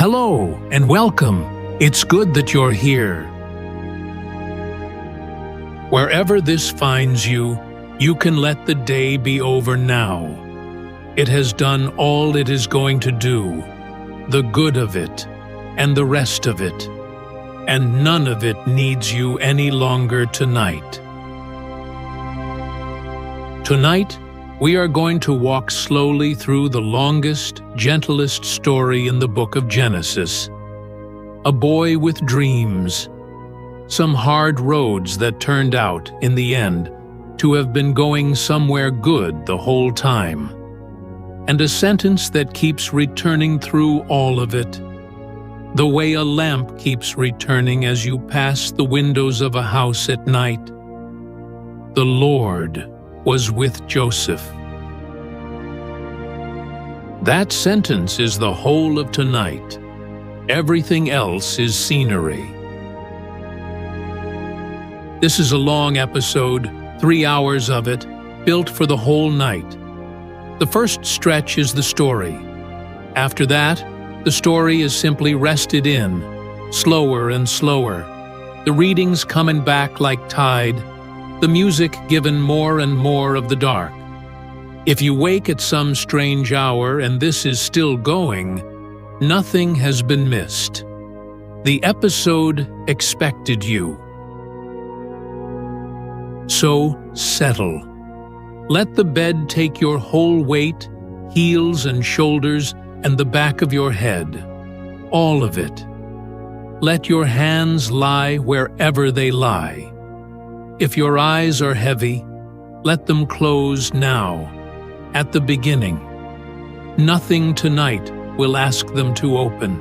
Hello and welcome. It's good that you're here. Wherever this finds you, you can let the day be over now. It has done all it is going to do, the good of it, and the rest of it, and none of it needs you any longer tonight. Tonight, we are going to walk slowly through the longest, gentlest story in the book of Genesis. A boy with dreams. Some hard roads that turned out, in the end, to have been going somewhere good the whole time. And a sentence that keeps returning through all of it. The way a lamp keeps returning as you pass the windows of a house at night. The Lord was with Joseph. That sentence is the whole of tonight. Everything else is scenery. This is a long episode, 3 hours of it, built for the whole night. The first stretch is the story. After that, the story is simply rested in, slower and slower, the readings coming back like tide, the music given more and more of the dark. If you wake at some strange hour and this is still going, nothing has been missed. The episode expected you. So settle. Let the bed take your whole weight, heels and shoulders, and the back of your head. All of it. Let your hands lie wherever they lie. If your eyes are heavy, let them close now, at the beginning. Nothing tonight will ask them to open.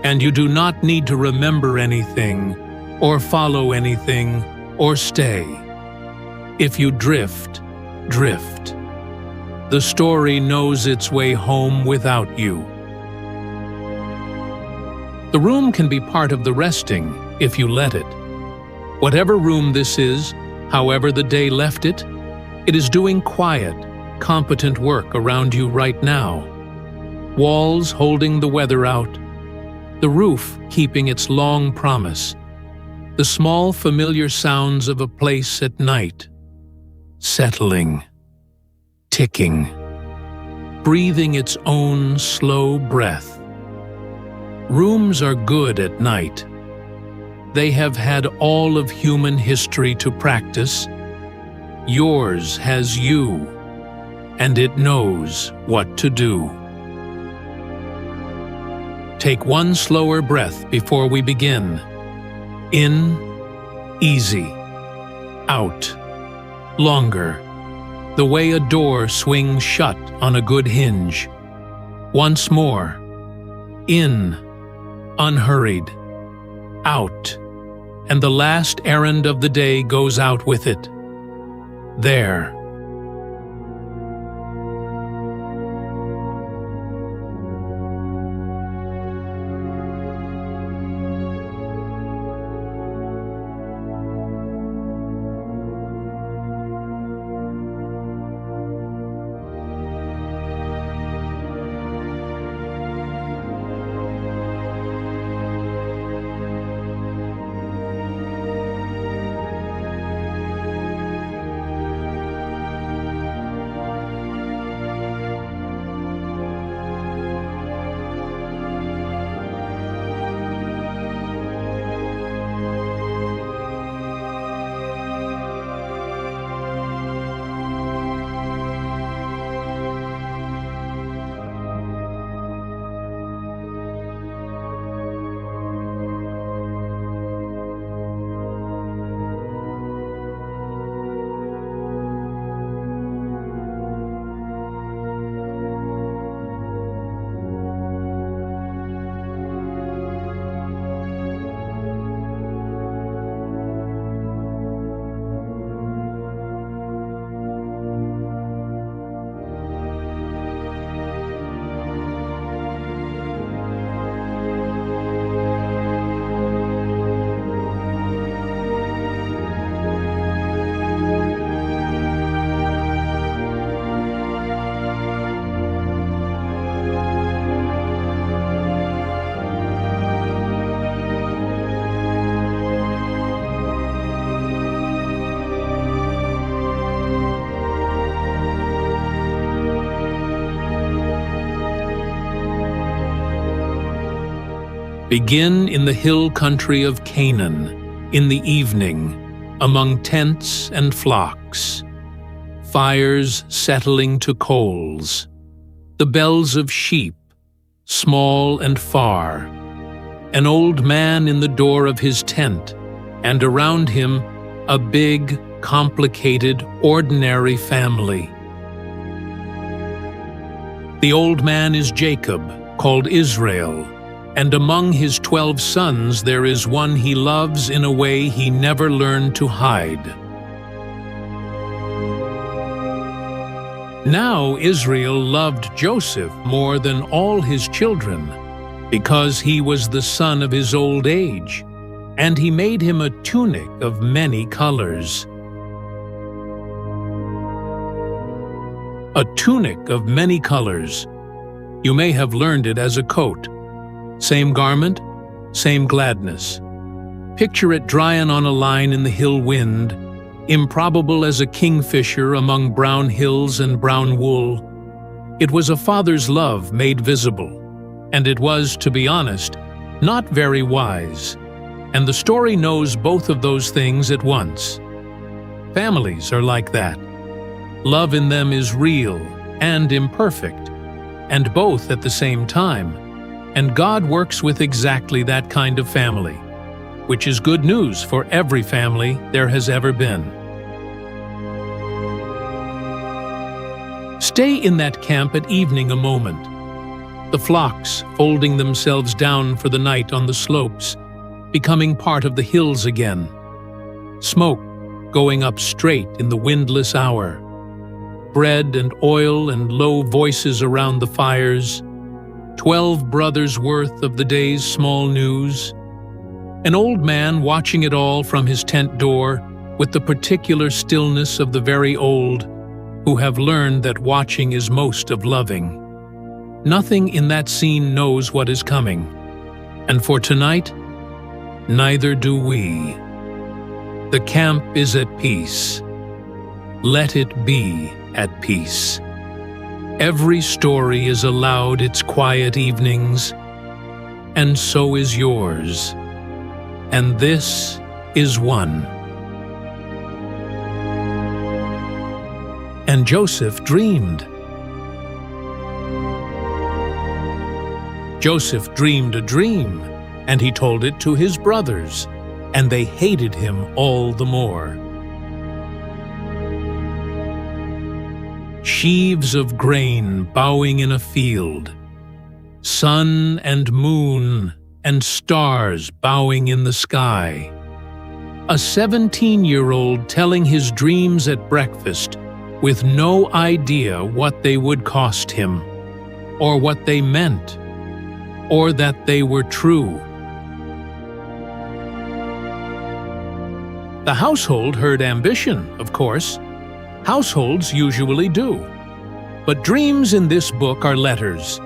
And you do not need to remember anything, or follow anything, or stay. If you drift, drift. The story knows its way home without you. The room can be part of the resting, if you let it. Whatever room this is, however the day left it, it is doing quiet, competent work around you right now. Walls holding the weather out. The roof keeping its long promise. The small familiar sounds of a place at night. Settling. Ticking. Breathing its own slow breath. Rooms are good at night. They have had all of human history to practice. Yours has you, and it knows what to do. Take one slower breath before we begin. In, easy. Out, longer. The way a door swings shut on a good hinge. Once more. In, unhurried. Out. And the last errand of the day goes out with it. There. Begin in the hill country of Canaan, in the evening, among tents and flocks, fires settling to coals, the bells of sheep, small and far, an old man in the door of his tent, and around him a big, complicated, ordinary family. The old man is Jacob, called Israel, and among his 12 sons there is one he loves in a way he never learned to hide. Now Israel loved Joseph more than all his children, because he was the son of his old age, and he made him a tunic of many colors. A tunic of many colors. You may have learned it as a coat. Same garment, same gladness. Picture it drying on a line in the hill wind, improbable as a kingfisher among brown hills and brown wool. It was a father's love made visible, and it was, to be honest, not very wise. And the story knows both of those things at once. Families are like that. Love in them is real and imperfect, and both at the same time. And God works with exactly that kind of family, which is good news for every family there has ever been. Stay in that camp at evening a moment. The flocks folding themselves down for the night on the slopes, becoming part of the hills again. Smoke going up straight in the windless hour. Bread and oil and low voices around the fires. 12 brothers' worth of the day's small news. An old man watching it all from his tent door with the particular stillness of the very old, who have learned that watching is most of loving. Nothing in that scene knows what is coming, and for tonight, neither do we. The camp is at peace. Let it be at peace. Every story is allowed its quiet evenings, and so is yours. And this is one. And Joseph dreamed. Joseph dreamed a dream, and he told it to his brothers, and they hated him all the more. Sheaves of grain bowing in a field, sun and moon and stars bowing in the sky. A 17-year-old telling his dreams at breakfast with no idea what they would cost him, or what they meant, or that they were true. The household heard ambition, of course. Households usually do. But dreams in this book are letters,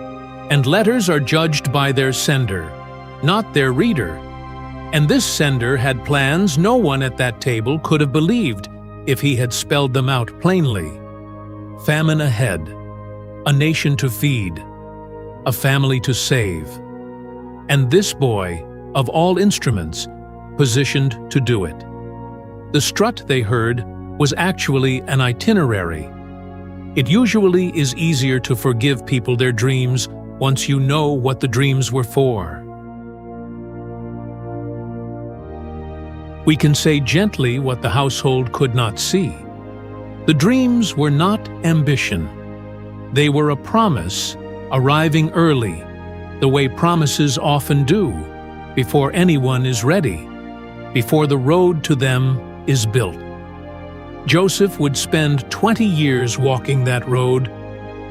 and letters are judged by their sender, not their reader. And this sender had plans no one at that table could have believed if he had spelled them out plainly. Famine ahead, a nation to feed, a family to save. And this boy, of all instruments, positioned to do it. The strut they heard was actually an itinerary. It usually is easier to forgive people their dreams once you know what the dreams were for. We can say gently what the household could not see. The dreams were not ambition. They were a promise, arriving early, the way promises often do, before anyone is ready, before the road to them is built. Joseph would spend 20 years walking that road,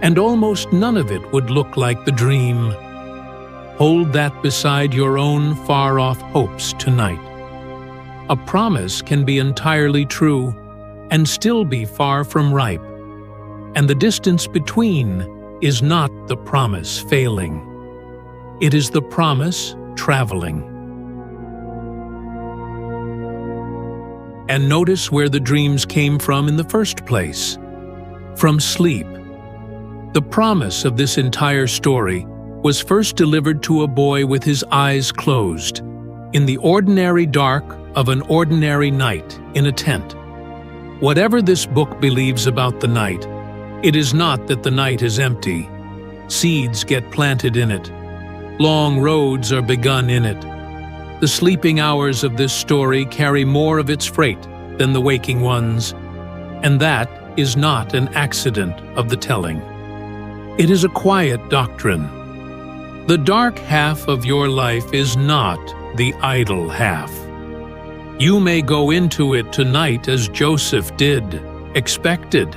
and almost none of it would look like the dream. Hold that beside your own far-off hopes tonight. A promise can be entirely true and still be far from ripe, and the distance between is not the promise failing. It is the promise traveling. And notice where the dreams came from in the first place. From sleep. The promise of this entire story was first delivered to a boy with his eyes closed, in the ordinary dark of an ordinary night in a tent. Whatever this book believes about the night, it is not that the night is empty. Seeds get planted in it. Long roads are begun in it. The sleeping hours of this story carry more of its freight than the waking ones, and that is not an accident of the telling. It is a quiet doctrine. The dark half of your life is not the idle half. You may go into it tonight as Joseph did, expected.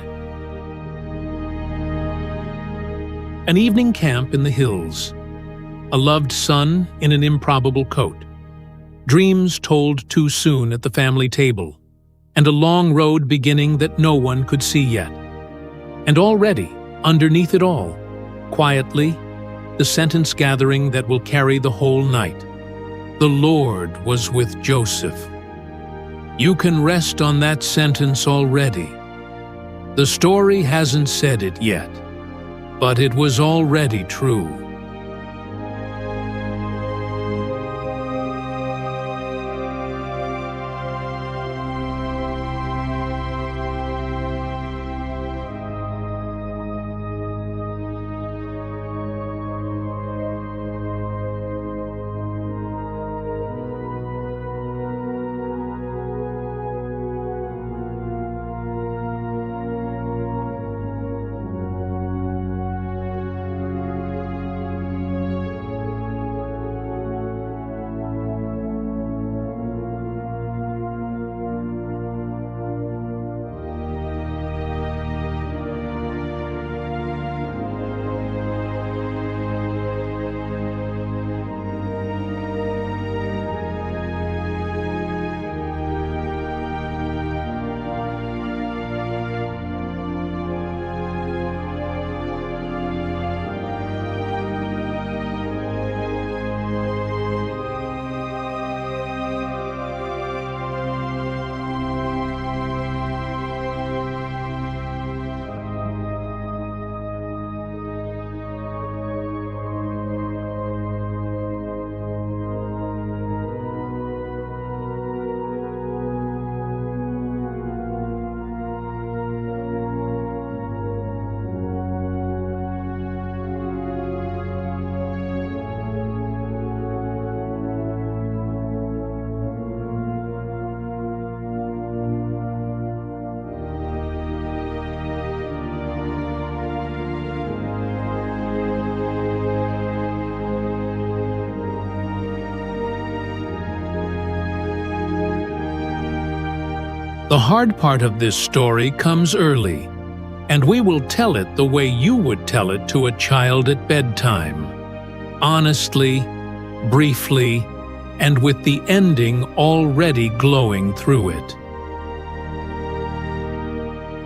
An evening camp in the hills. A loved son in an improbable coat. Dreams told too soon at the family table. And a long road beginning that no one could see yet. And already, underneath it all, quietly, the sentence gathering that will carry the whole night. The Lord was with Joseph. You can rest on that sentence already. The story hasn't said it yet, but it was already true. The hard part of this story comes early, and we will tell it the way you would tell it to a child at bedtime. Honestly, briefly, and with the ending already glowing through it.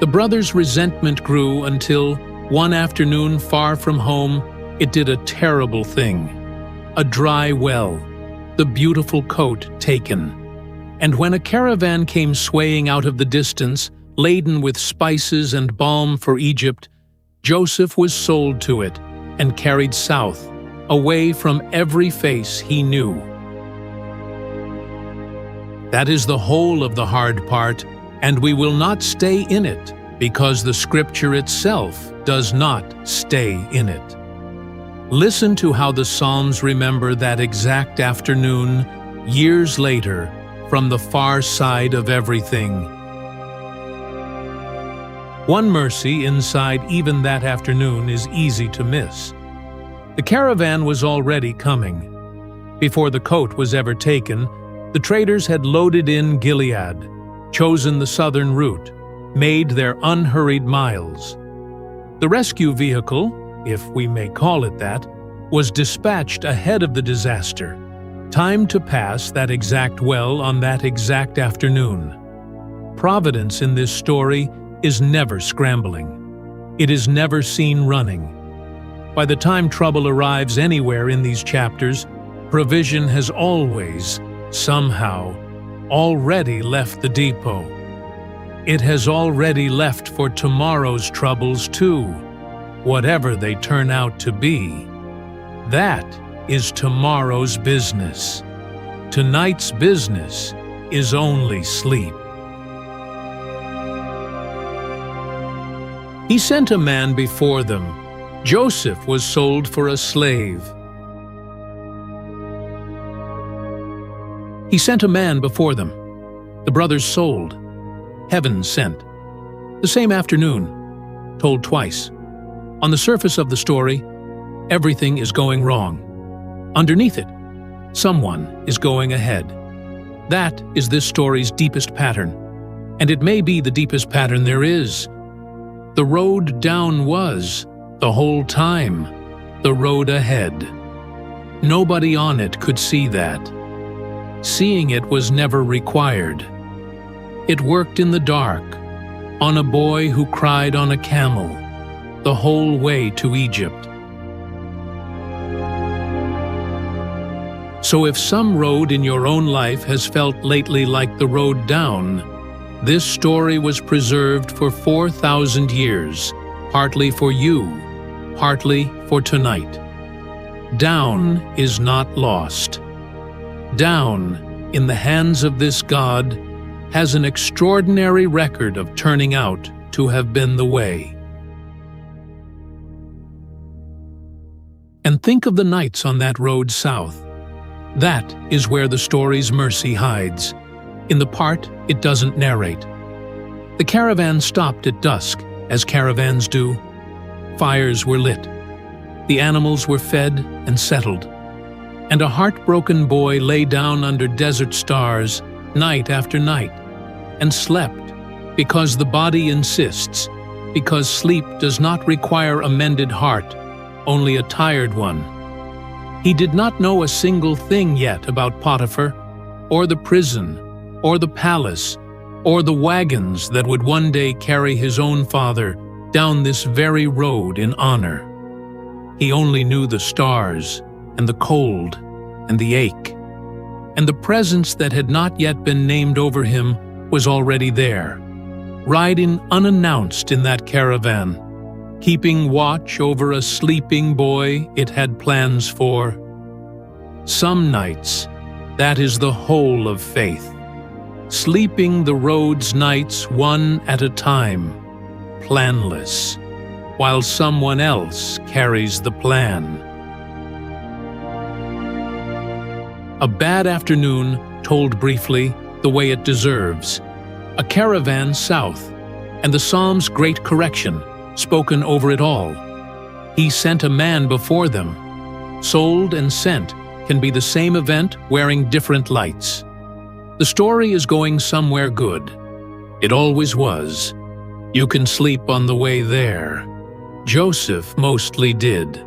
The brothers' resentment grew until, one afternoon far from home, it did a terrible thing. A dry well, the beautiful coat taken. And when a caravan came swaying out of the distance, laden with spices and balm for Egypt, Joseph was sold to it and carried south, away from every face he knew. That is the whole of the hard part, and we will not stay in it, because the scripture itself does not stay in it. Listen to how the Psalms remember that exact afternoon, years later, from the far side of everything. One mercy inside even that afternoon is easy to miss. The caravan was already coming. Before the coat was ever taken, the traders had loaded in Gilead, chosen the southern route, made their unhurried miles. The rescue vehicle, if we may call it that, was dispatched ahead of the disaster, timed to pass that exact well on that exact afternoon. Providence in this story is never scrambling. It is never seen running. By the time trouble arrives anywhere in these chapters, provision has always, somehow, already left the depot. It has already left for tomorrow's troubles too, whatever they turn out to be. That is tomorrow's business. Tonight's business is only sleep. He sent a man before them. Joseph was sold for a slave. He sent a man before them. The brothers sold. Heaven sent. The same afternoon, told twice. On the surface of the story, everything is going wrong. Underneath it, someone is going ahead. That is this story's deepest pattern, and it may be the deepest pattern there is. The road down was, the whole time, the road ahead. Nobody on it could see that. Seeing it was never required. It worked in the dark, on a boy who cried on a camel, the whole way to Egypt. So if some road in your own life has felt lately like the road down, this story was preserved for 4,000 years, partly for you, partly for tonight. Down is not lost. Down, in the hands of this God, has an extraordinary record of turning out to have been the way. And think of the nights on that road south. That is where the story's mercy hides, in the part it doesn't narrate. The caravan stopped at dusk, as caravans do. Fires were lit. The animals were fed and settled. And a heartbroken boy lay down under desert stars night after night and slept because the body insists, because sleep does not require a mended heart, only a tired one. He did not know a single thing yet about Potiphar, or the prison, or the palace, or the wagons that would one day carry his own father down this very road in honor. He only knew the stars, and the cold, and the ache. And the presence that had not yet been named over him was already there, riding unannounced in that caravan, keeping watch over a sleeping boy it had plans for. Some nights, that is the whole of faith, sleeping the road's nights one at a time, planless, while someone else carries the plan. A bad afternoon told briefly the way it deserves, a caravan south, and the Psalm's great correction spoken over it all. He sent a man before them. Sold and sent can be the same event wearing different lights. The story is going somewhere good. It always was. You can sleep on the way there. Joseph mostly did.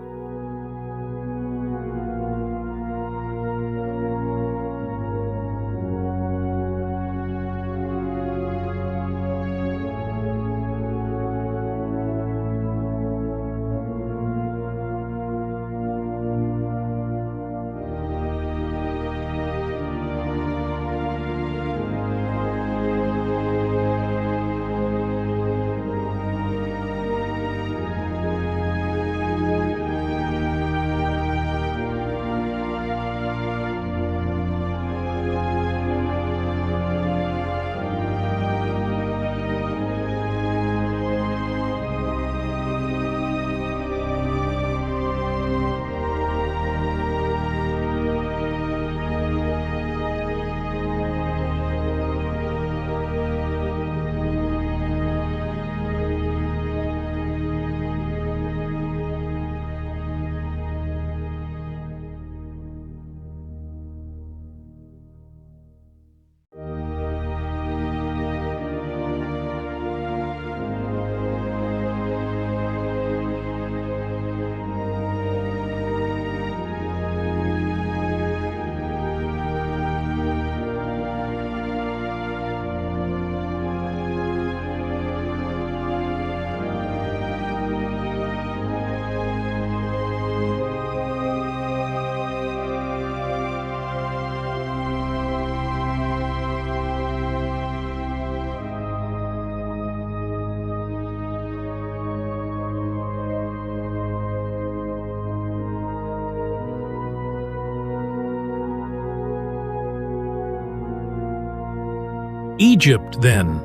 Egypt, then,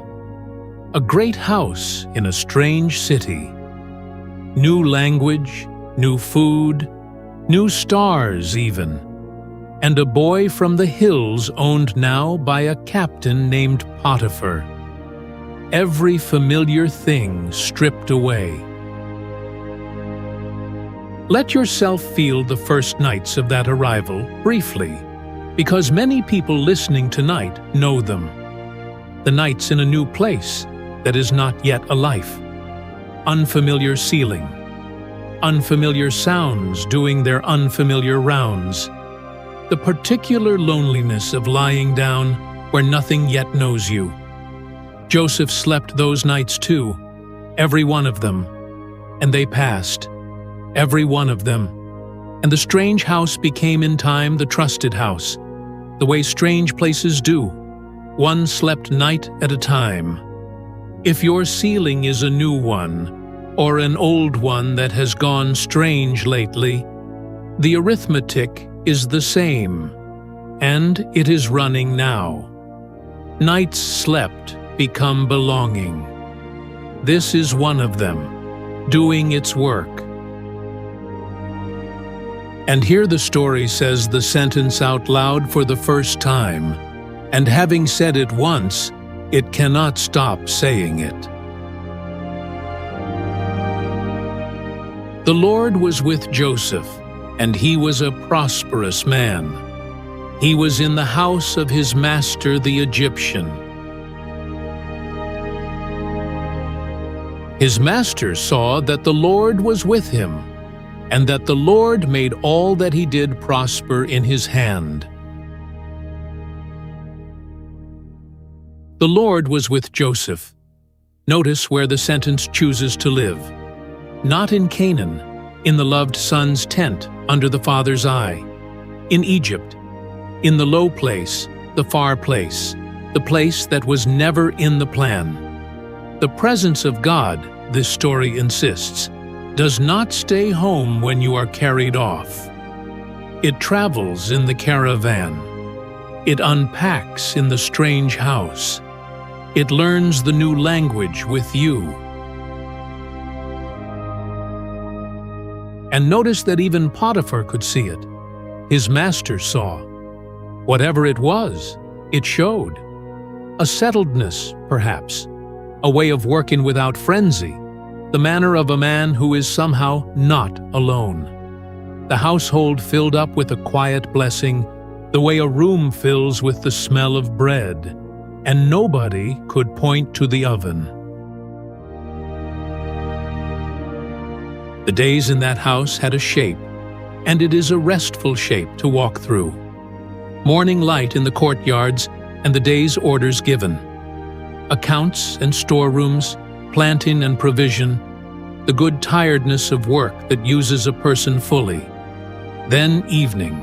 a great house in a strange city. New language, new food, new stars even, and a boy from the hills owned now by a captain named Potiphar. Every familiar thing stripped away. Let yourself feel the first nights of that arrival briefly, because many people listening tonight know them. The nights in a new place that is not yet a life. Unfamiliar ceiling. Unfamiliar sounds doing their unfamiliar rounds. The particular loneliness of lying down where nothing yet knows you. Joseph slept those nights too, every one of them, and they passed, every one of them, and the strange house became in time the trusted house, the way strange places do. One slept night at a time. If your ceiling is a new one, or an old one that has gone strange lately, the arithmetic is the same, and it is running now. Nights slept become belonging. This is one of them, doing its work. And here the story says the sentence out loud for the first time, and having said it once, it cannot stop saying it. The Lord was with Joseph, and he was a prosperous man. He was in the house of his master the Egyptian. His master saw that the Lord was with him, and that the Lord made all that he did prosper in his hand. The Lord was with Joseph. Notice where the sentence chooses to live. Not in Canaan, in the loved son's tent under the father's eye. In Egypt, in the low place, the far place, the place that was never in the plan. The presence of God, this story insists, does not stay home when you are carried off. It travels in the caravan. It unpacks in the strange house. It learns the new language with you. And notice that even Potiphar could see it. His master saw. Whatever it was, it showed. A settledness, perhaps. A way of working without frenzy. The manner of a man who is somehow not alone. The household filled up with a quiet blessing, the way a room fills with the smell of bread, and nobody could point to the oven. The days in that house had a shape, and it is a restful shape to walk through. Morning light in the courtyards and the day's orders given. Accounts and storerooms, planting and provision, the good tiredness of work that uses a person fully. Then evening,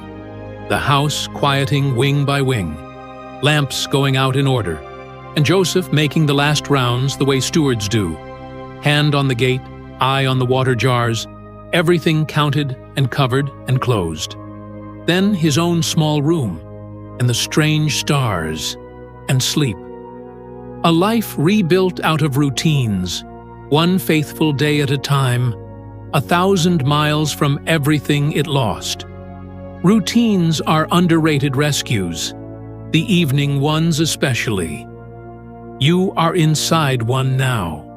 the house quieting wing by wing, lamps going out in order, and Joseph making the last rounds the way stewards do, hand on the gate, eye on the water jars, everything counted and covered and closed. Then his own small room, and the strange stars, and sleep. A life rebuilt out of routines, one faithful day at a time, 1,000 miles from everything it lost. Routines are underrated rescues, the evening ones especially. You are inside one now.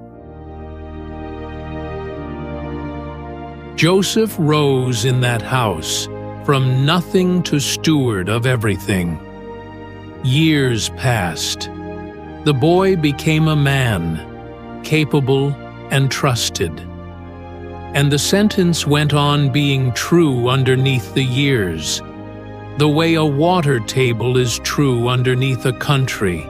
Joseph rose in that house, from nothing to steward of everything. Years passed. The boy became a man, capable and trusted. And the sentence went on being true underneath the years, the way a water table is true underneath a country.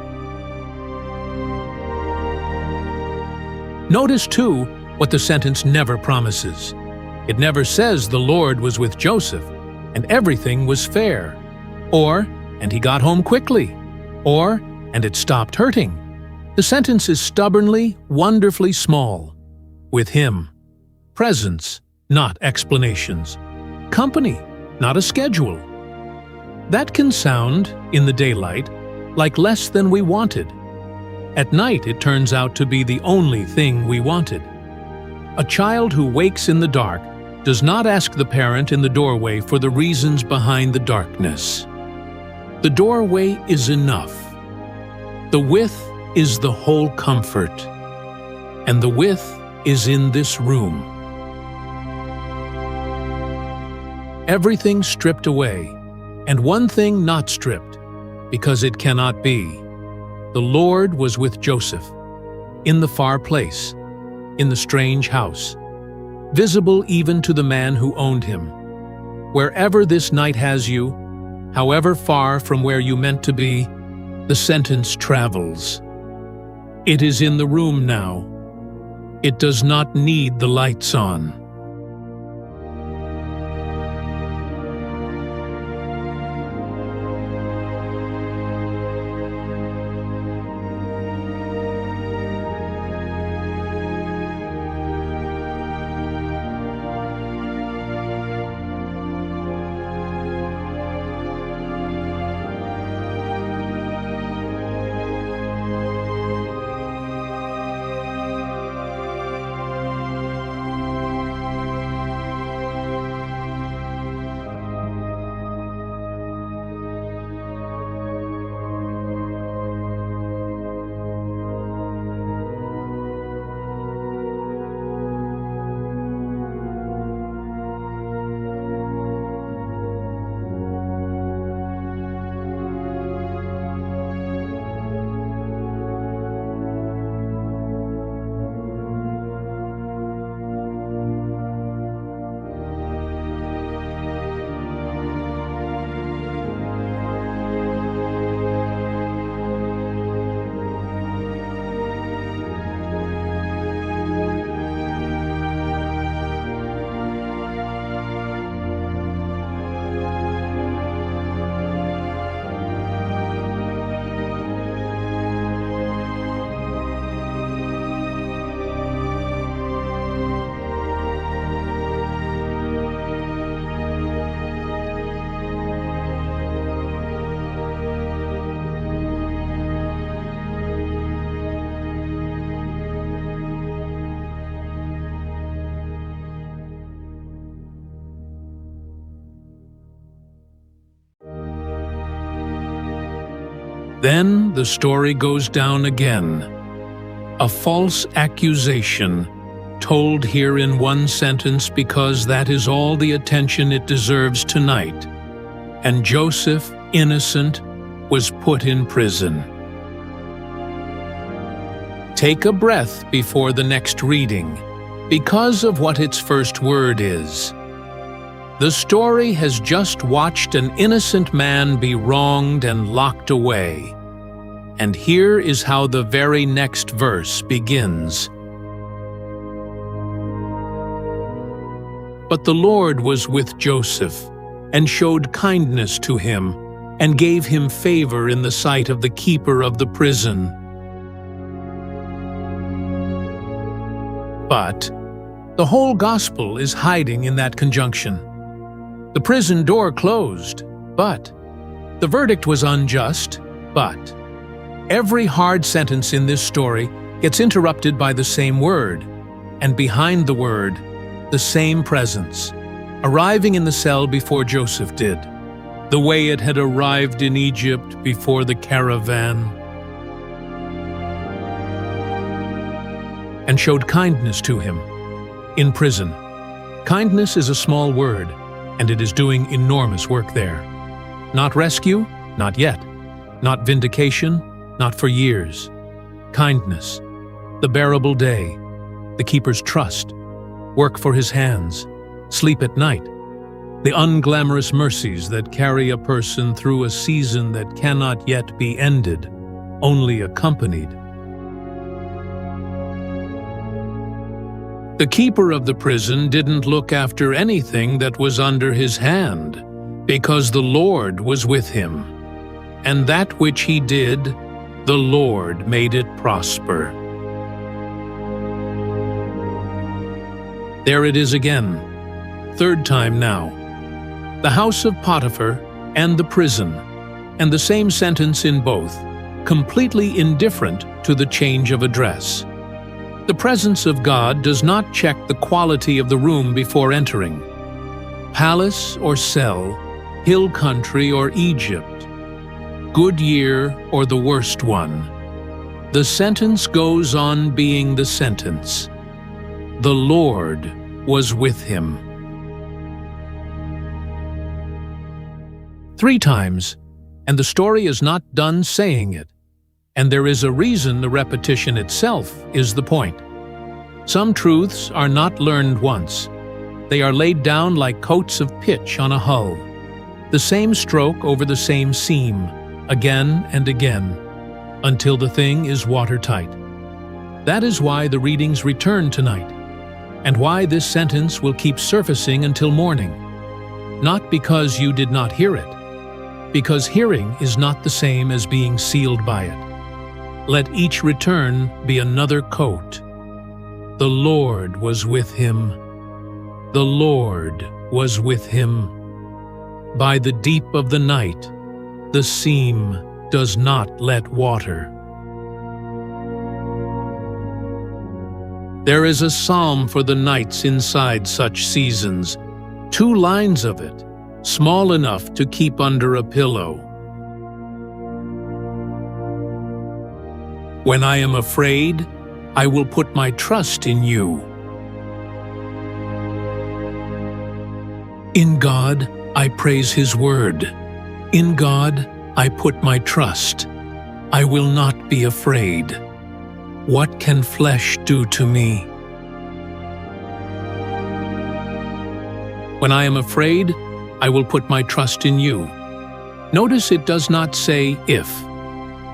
Notice, too, what the sentence never promises. It never says the Lord was with Joseph, and everything was fair, or, and he got home quickly, or, and it stopped hurting. The sentence is stubbornly, wonderfully small. With him. Presence, not explanations. Company, not a schedule. That can sound, in the daylight, like less than we wanted, At night, it turns out to be the only thing we wanted. A child who wakes in the dark does not ask the parent in the doorway for the reasons behind the darkness. The doorway is enough. The width is the whole comfort, and the width is in this room. Everything stripped away, and one thing not stripped, because it cannot be. The Lord was with Joseph, in the far place, in the strange house, visible even to the man who owned him. Wherever this night has you, however far from where you meant to be, the sentence travels. It is in the room now. It does not need the lights on. Then the story goes down again. A false accusation, told here in one sentence because that is all the attention it deserves tonight. And Joseph, innocent, was put in prison. Take a breath before the next reading, because of what its first word is. The story has just watched an innocent man be wronged and locked away. And here is how the very next verse begins. But the Lord was with Joseph, and showed kindness to him, and gave him favor in the sight of the keeper of the prison. But the whole gospel is hiding in that conjunction. The prison door closed, but the verdict was unjust, but every hard sentence in this story gets interrupted by the same word, and behind the word, the same presence, arriving in the cell before Joseph did, the way it had arrived in Egypt before the caravan, and showed kindness to him in prison. Kindness is a small word, and it is doing enormous work there. Not rescue, not yet. Not vindication, not for years. Kindness, the bearable day, the keeper's trust, work for his hands, sleep at night, the unglamorous mercies that carry a person through a season that cannot yet be ended, only accompanied. The keeper of the prison didn't look after anything that was under his hand, because the Lord was with him, and that which he did, the Lord made it prosper. There it is again, third time now. The house of Potiphar and the prison, and the same sentence in both. completely indifferent to the change of address. The presence of God does not check the quality of the room before entering. Palace or cell, hill country or Egypt, good year or the worst one, the sentence goes on being the sentence. The Lord was with him. 3 times, and the story is not done saying it, and there is a reason the repetition itself is the point. Some truths are not learned once. They are laid down like coats of pitch on a hull, the same stroke over the same seam, again and again, until the thing is watertight. That is why the readings return tonight, and why this sentence will keep surfacing until morning. Not because you did not hear it, because hearing is not the same as being sealed by it. Let each return be another coat. The Lord was with him. The Lord was with him. By the deep of the night, the seam does not let water. There is a psalm for the nights inside such seasons, 2 lines of it, small enough to keep under a pillow. When I am afraid, I will put my trust in you. In God, I praise His word. In God, I put my trust. I will not be afraid. What can flesh do to me? When I am afraid, I will put my trust in you. Notice it does not say if.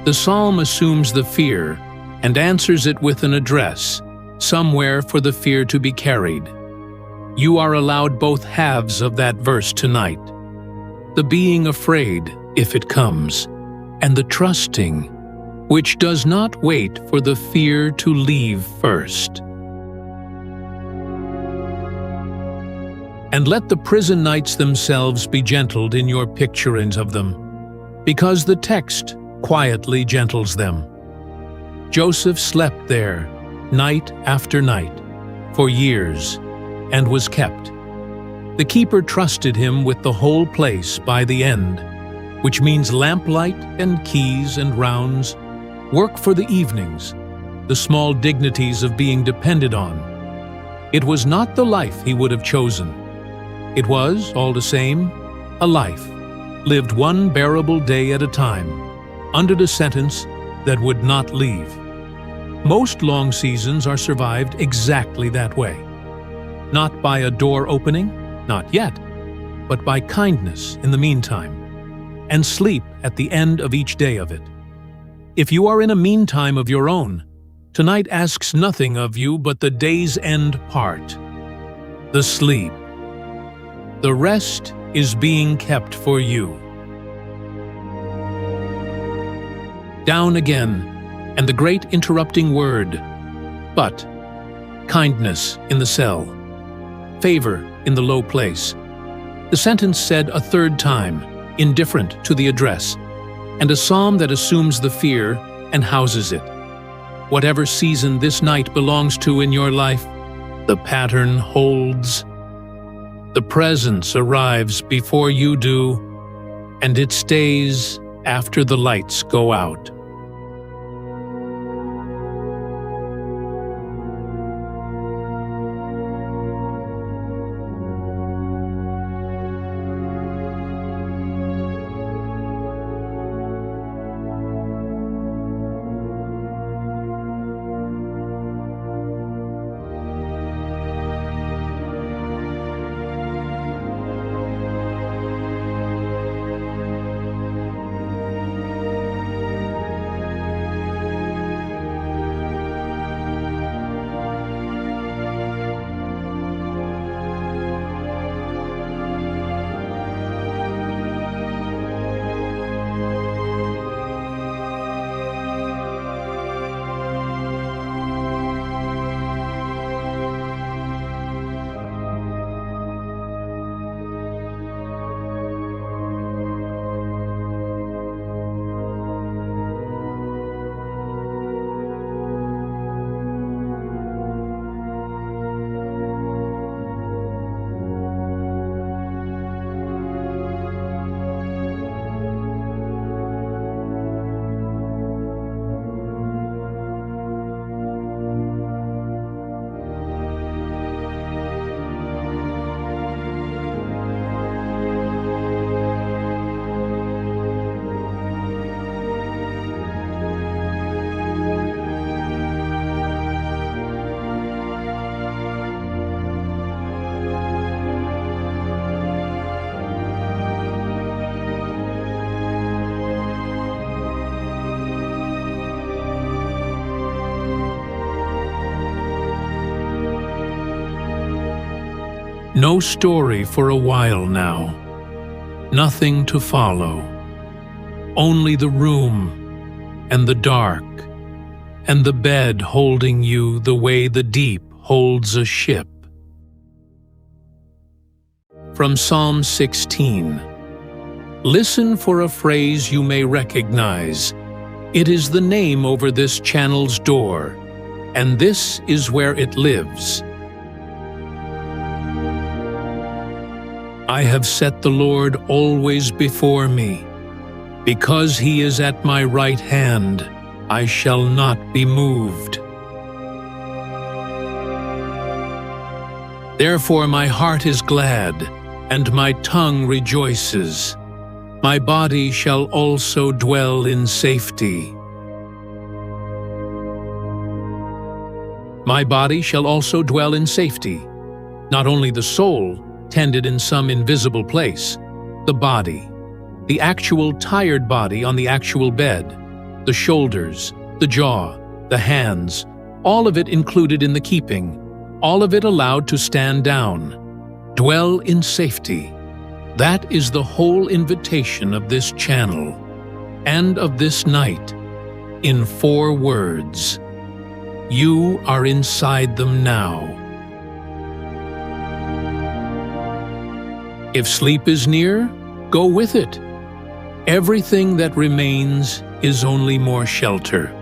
The psalm assumes the fear and answers it with an address, somewhere for the fear to be carried. You are allowed both halves of that verse tonight. The being afraid, if it comes, and the trusting, which does not wait for the fear to leave first. And let the prison nights themselves be gentled in your picturings of them, because the text quietly gentles them. Joseph slept there, night after night, for years, and was kept. The keeper trusted him with the whole place by the end, which means lamplight and keys and rounds, work for the evenings, the small dignities of being depended on. It was not the life he would have chosen. It was, all the same, a life, lived one bearable day at a time, under the sentence that would not leave. Most long seasons are survived exactly that way. Not by a door opening, not yet, but by kindness in the meantime, and sleep at the end of each day of it. If you are in a meantime of your own, tonight asks nothing of you but the day's end part, the sleep. The rest is being kept for you. Down again, and the great interrupting word, but, kindness in the cell, favor in the low place. The sentence said a 3rd time, indifferent to the address, and a psalm that assumes the fear and houses it. Whatever season this night belongs to in your life, the pattern holds. The presence arrives before you do, and it stays after the lights go out. No story for a while now. Nothing to follow. Only the room and the dark and the bed holding you the way the deep holds a ship. From Psalm 16. Listen for a phrase you may recognize. It is the name over this channel's door, and this is where it lives. I have set the Lord always before me. Because he is at my right hand, I shall not be moved. Therefore my heart is glad, and my tongue rejoices. My body shall also dwell in safety. My body shall also dwell in safety. Not only the soul, tended in some invisible place, the body, the actual tired body on the actual bed, the shoulders, the jaw, the hands, all of it included in the keeping, all of it allowed to stand down. Dwell in safety. That is the whole invitation of this channel and of this night, in 4 words. You are inside them now. If sleep is near, go with it. Everything that remains is only more shelter.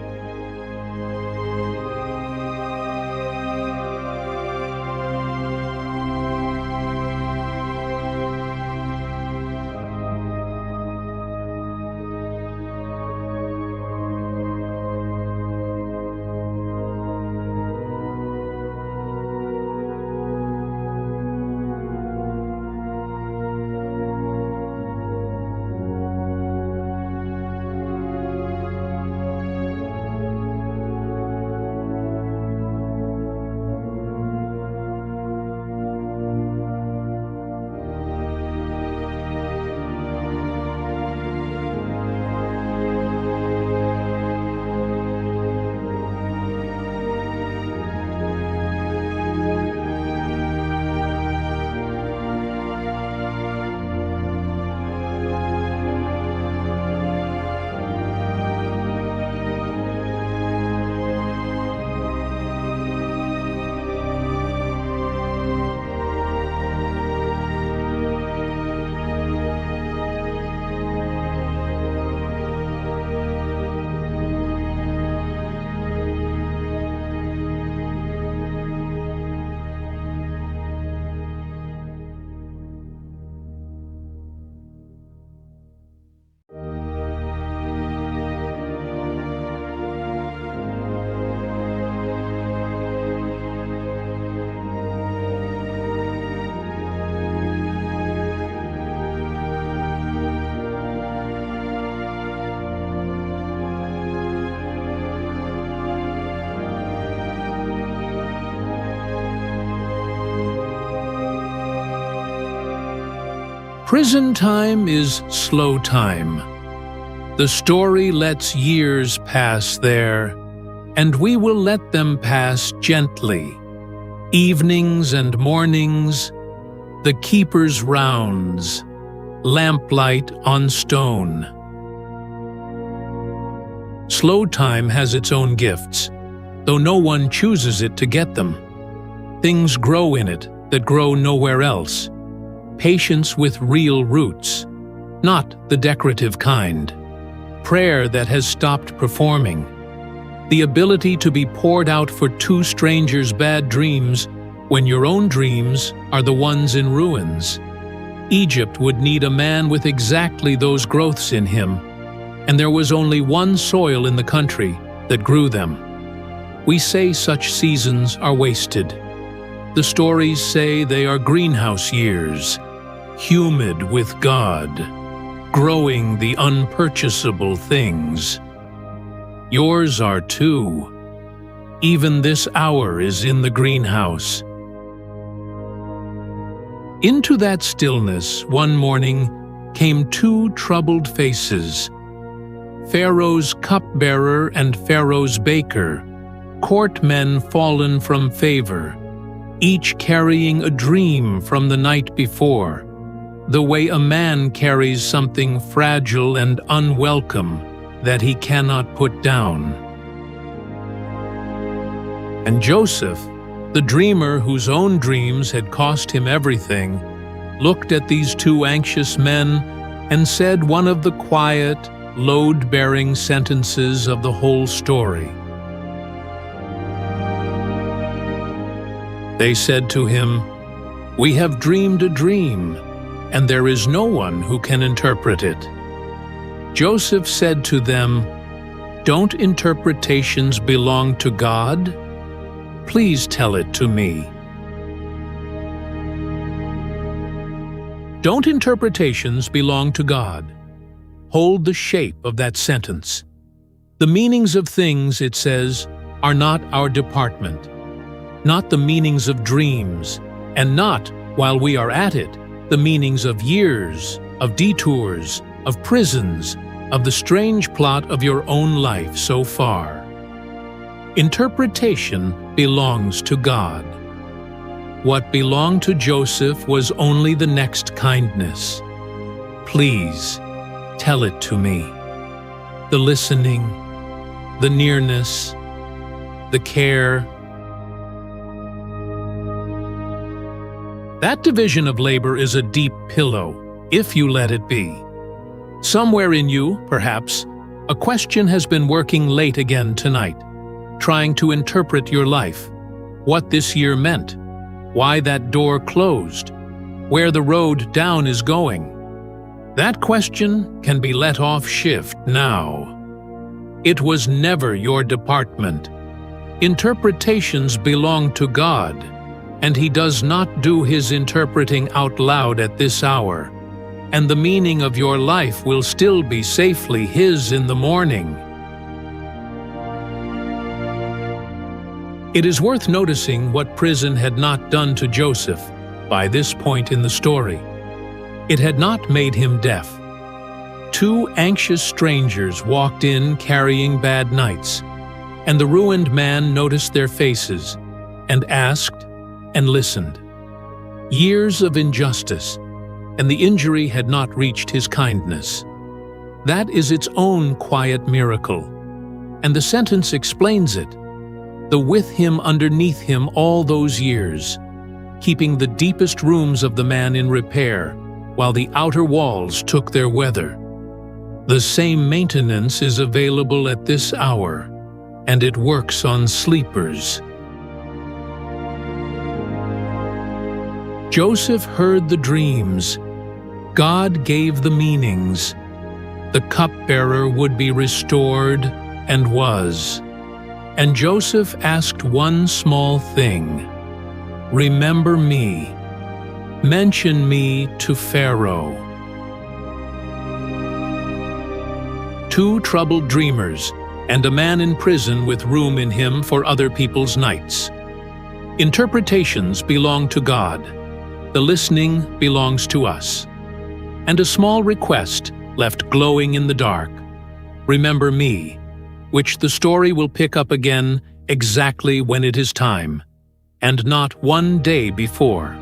Prison time is slow time. The story lets years pass there, and we will let them pass gently. Evenings and mornings, the keeper's rounds, lamplight on stone. Slow time has its own gifts, though no one chooses it to get them. Things grow in it that grow nowhere else. Patience with real roots, not the decorative kind. Prayer that has stopped performing. The ability to be poured out for 2 strangers' bad dreams when your own dreams are the ones in ruins. Egypt would need a man with exactly those growths in him, and there was only one soil in the country that grew them. We say such seasons are wasted. The stories say they are greenhouse years, humid with God, growing the unpurchasable things. Yours are too. Even this hour is in the greenhouse. Into that stillness one morning came 2 troubled faces. Pharaoh's cupbearer and Pharaoh's baker, courtmen fallen from favor. each carrying a dream from the night before, the way a man carries something fragile and unwelcome that he cannot put down. And Joseph, the dreamer whose own dreams had cost him everything, looked at these two anxious men and said one of the quiet, load-bearing sentences of the whole story. They said to him, "We have dreamed a dream, and there is no one who can interpret it." Joseph said to them, "Don't interpretations belong to God? Please tell it to me." Don't interpretations belong to God? Hold the shape of that sentence. The meanings of things, it says, are not our department, not the meanings of dreams, and not, while we are at it, the meanings of years, of detours, of prisons, of the strange plot of your own life so far. Interpretation belongs to God. What belonged to Joseph was only the next kindness. Please, tell it to me. The listening, the nearness, the care. That division of labor is a deep pillow, if you let it be. Somewhere in you, perhaps, a question has been working late again tonight, trying to interpret your life, what this year meant, why that door closed, where the road down is going. That question can be let off shift now. It was never your department. Interpretations belong to God, and He does not do His interpreting out loud at this hour, and the meaning of your life will still be safely His in the morning. It is worth noticing what prison had not done to Joseph by this point in the story. It had not made him deaf. Two anxious strangers walked in carrying bad nights, and the ruined man noticed their faces, and asked and listened. Years of injustice, and the injury had not reached his kindness. That is its own quiet miracle, and the sentence explains it. The with him underneath him all those years, keeping the deepest rooms of the man in repair, while the outer walls took their weather. The same maintenance is available at this hour, and it works on sleepers. Joseph heard the dreams. God gave the meanings. The cupbearer would be restored, and was. And Joseph asked one small thing: "Remember me. Mention me to Pharaoh." Two troubled dreamers, and a man in prison with room in him for other people's nights. Interpretations belong to God. The listening belongs to us. And a small request left glowing in the dark: "Remember me," which the story will pick up again exactly when it is time, and not one day before.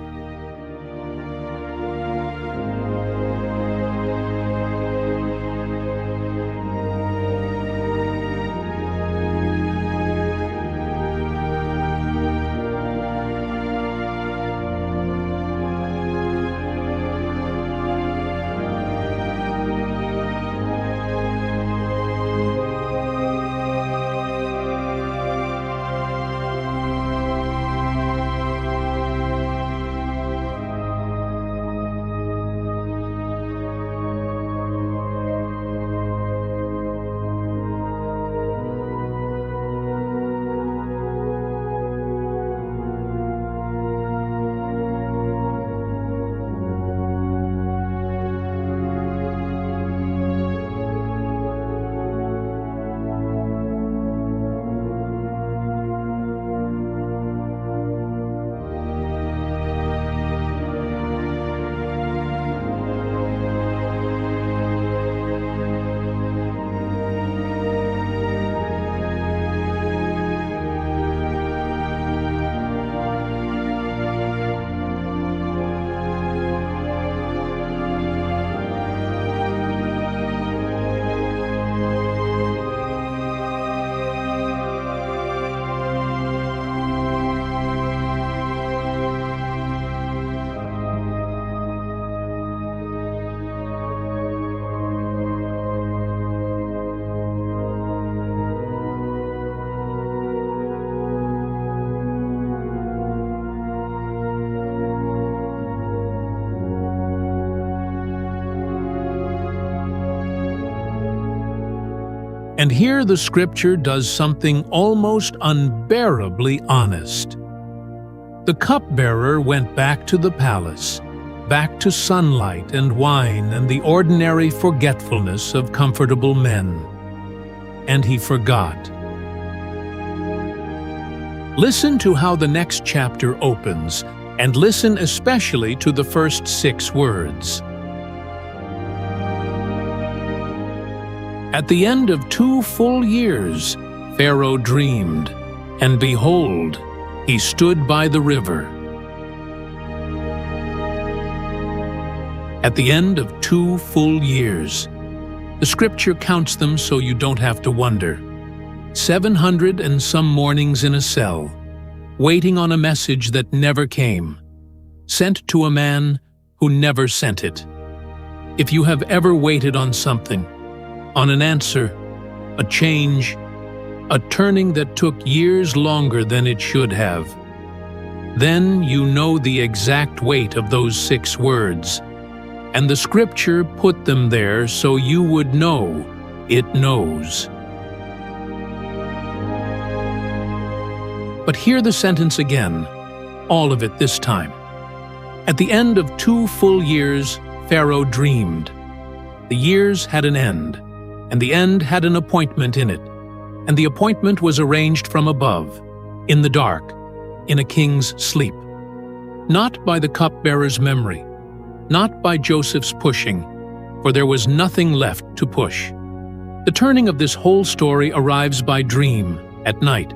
And here the scripture does something almost unbearably honest. The cupbearer went back to the palace, back to sunlight and wine and the ordinary forgetfulness of comfortable men. And he forgot. Listen to how the next chapter opens, and listen especially to the first 6 words. At the end of 2 full years, Pharaoh dreamed, and behold, he stood by the river. At the end of 2 full years, the scripture counts them so you don't have to wonder. 700 and some mornings in a cell, waiting on a message that never came, sent to a man who never sent it. If you have ever waited on something, on an answer, a change, a turning that took years longer than it should have, then you know the exact weight of those 6 words, and the scripture put them there so you would know it knows. But hear the sentence again, all of it this time. At the end of 2 full years, Pharaoh dreamed. The years had an end, and the end had an appointment in it, and the appointment was arranged from above, in the dark, in a king's sleep. Not by the cupbearer's memory, not by Joseph's pushing, for there was nothing left to push. The turning of this whole story arrives by dream, at night,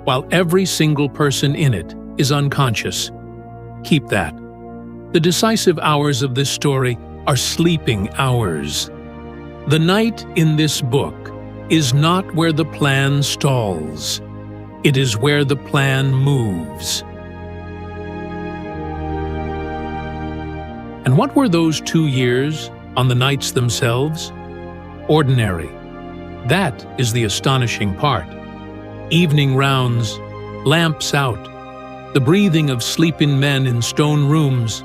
while every single person in it is unconscious. Keep that. The decisive hours of this story are sleeping hours. The night in this book is not where the plan stalls. It is where the plan moves. And what were those 2 years on the nights themselves? Ordinary. That is the astonishing part. Evening rounds, lamps out, the breathing of sleeping men in stone rooms,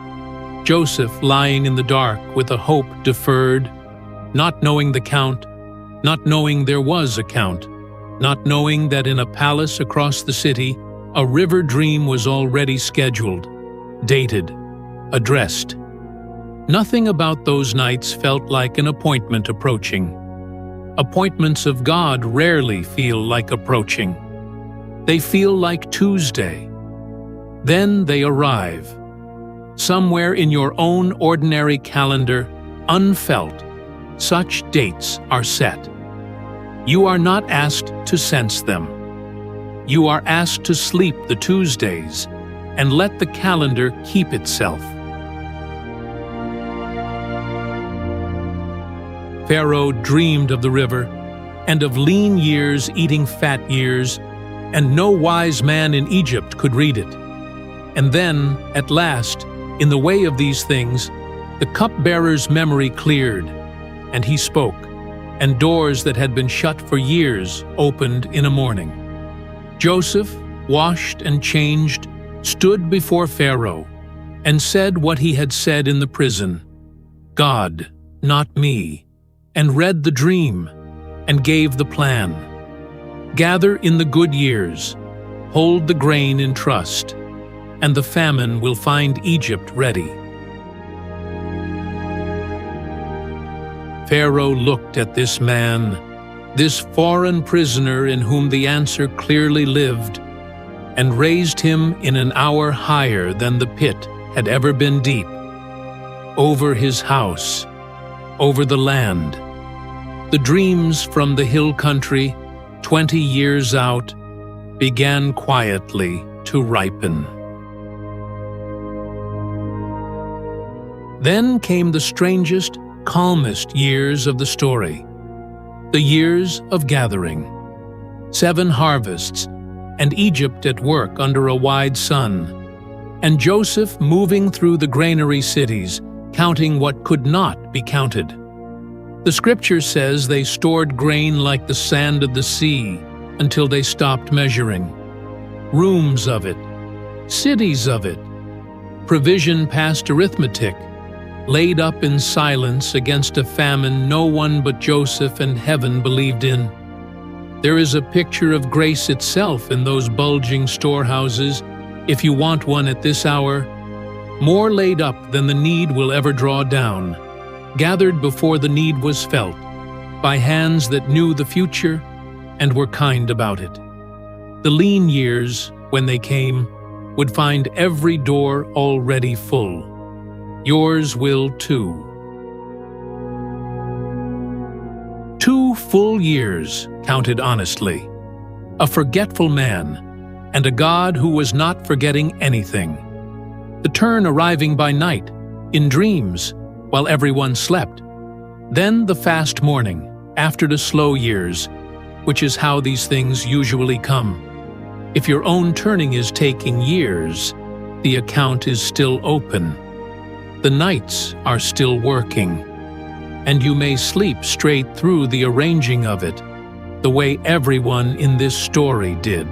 Joseph lying in the dark with a hope deferred, not knowing the count, not knowing there was a count, not knowing that in a palace across the city, a river dream was already scheduled, dated, addressed. Nothing about those nights felt like an appointment approaching. Appointments of God rarely feel like approaching. They feel like Tuesday. Then they arrive. Somewhere in your own ordinary calendar, unfelt, such dates are set. You are not asked to sense them. You are asked to sleep the Tuesdays and let the calendar keep itself. Pharaoh dreamed of the river, and of lean years eating fat years, and no wise man in Egypt could read it. And then, at last, in the way of these things, the cupbearer's memory cleared, and he spoke, and doors that had been shut for years opened in a morning. Joseph, washed and changed, stood before Pharaoh, and said what he had said in the prison, God, not me, and read the dream, and gave the plan. Gather in the good years, hold the grain in trust, and the famine will find Egypt ready. Pharaoh looked at this man, this foreign prisoner in whom the answer clearly lived, and raised him in an hour higher than the pit had ever been deep, over his house, over the land. The dreams from the hill country, 20 years out, began quietly to ripen. Then came the strangest, calmest years of the story, the years of gathering. 7 harvests, and Egypt at work under a wide sun, and Joseph moving through the granary cities, counting what could not be counted. The scripture says they stored grain like the sand of the sea until they stopped measuring. Rooms of it, cities of it, provision past arithmetic, laid up in silence against a famine no one but Joseph and heaven believed in. There is a picture of grace itself in those bulging storehouses, if you want one at this hour, more laid up than the need will ever draw down, gathered before the need was felt, by hands that knew the future and were kind about it. The lean years, when they came, would find every door already full. Yours will too. 2 full years, counted honestly. A forgetful man, and a God who was not forgetting anything. The turn arriving by night, in dreams, while everyone slept. Then the fast morning, after the slow years, which is how these things usually come. If your own turning is taking years, the account is still open. The nights are still working, and you may sleep straight through the arranging of it, the way everyone in this story did.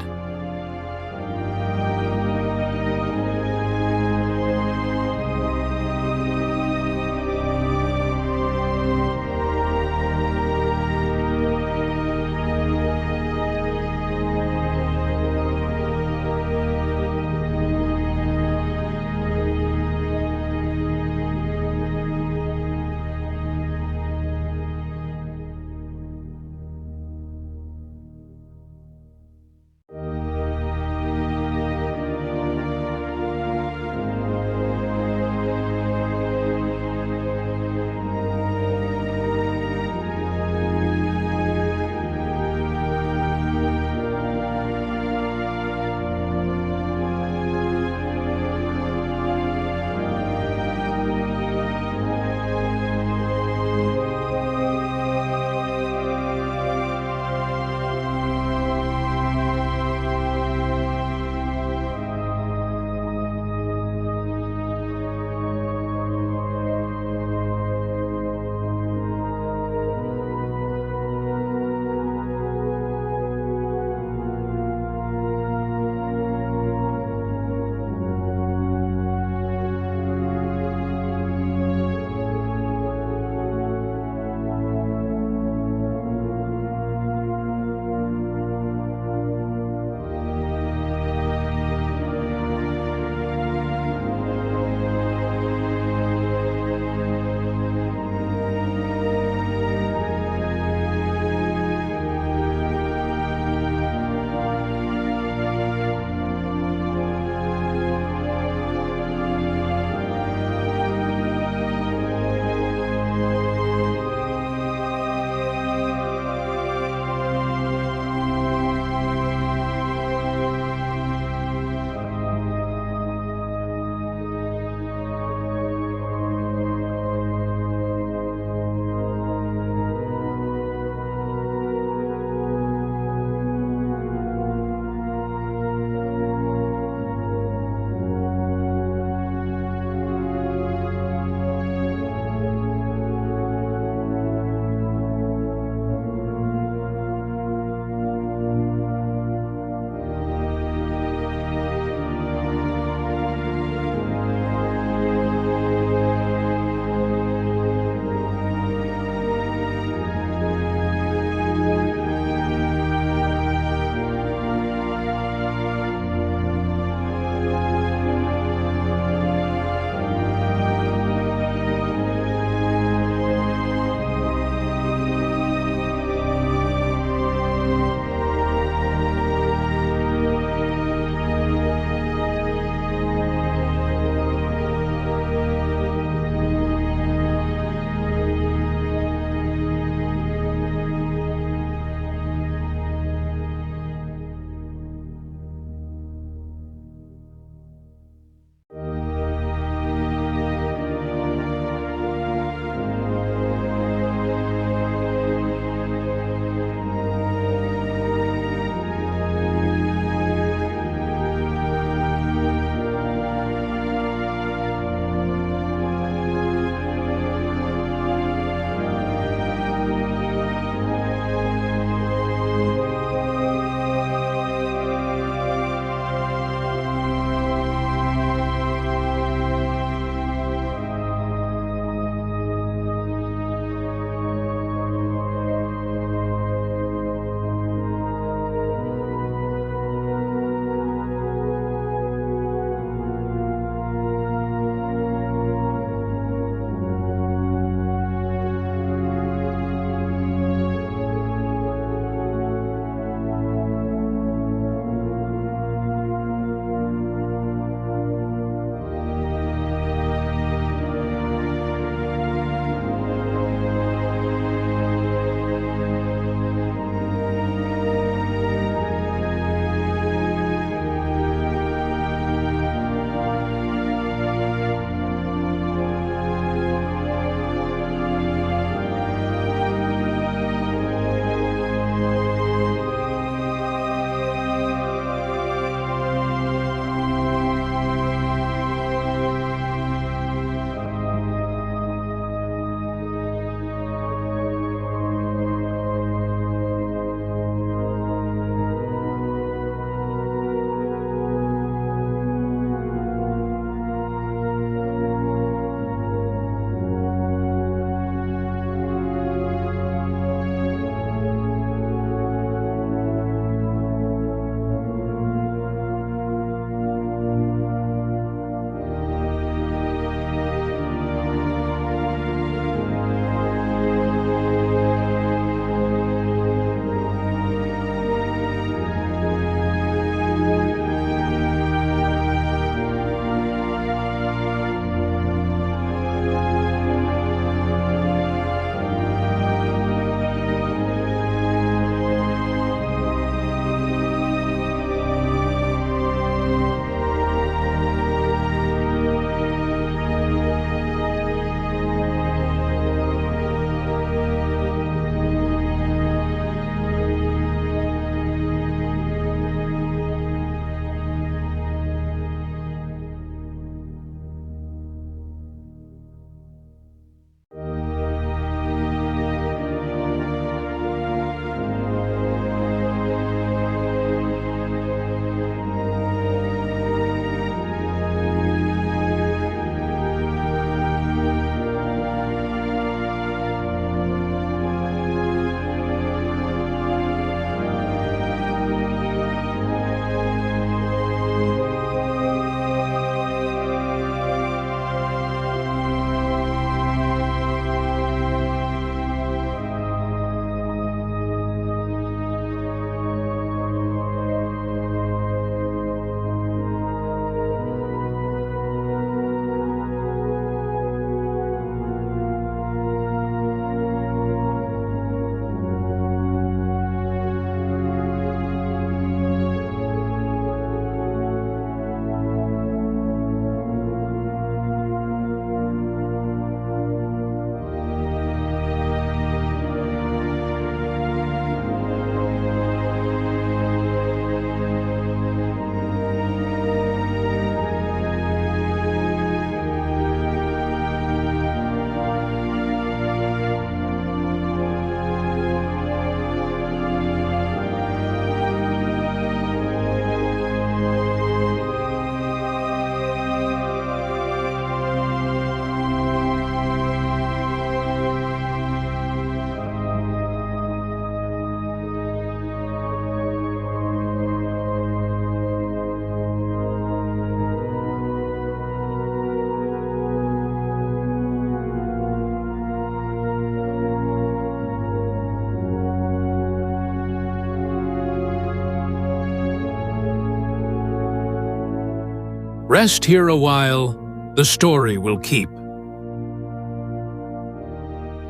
Rest here a while, the story will keep.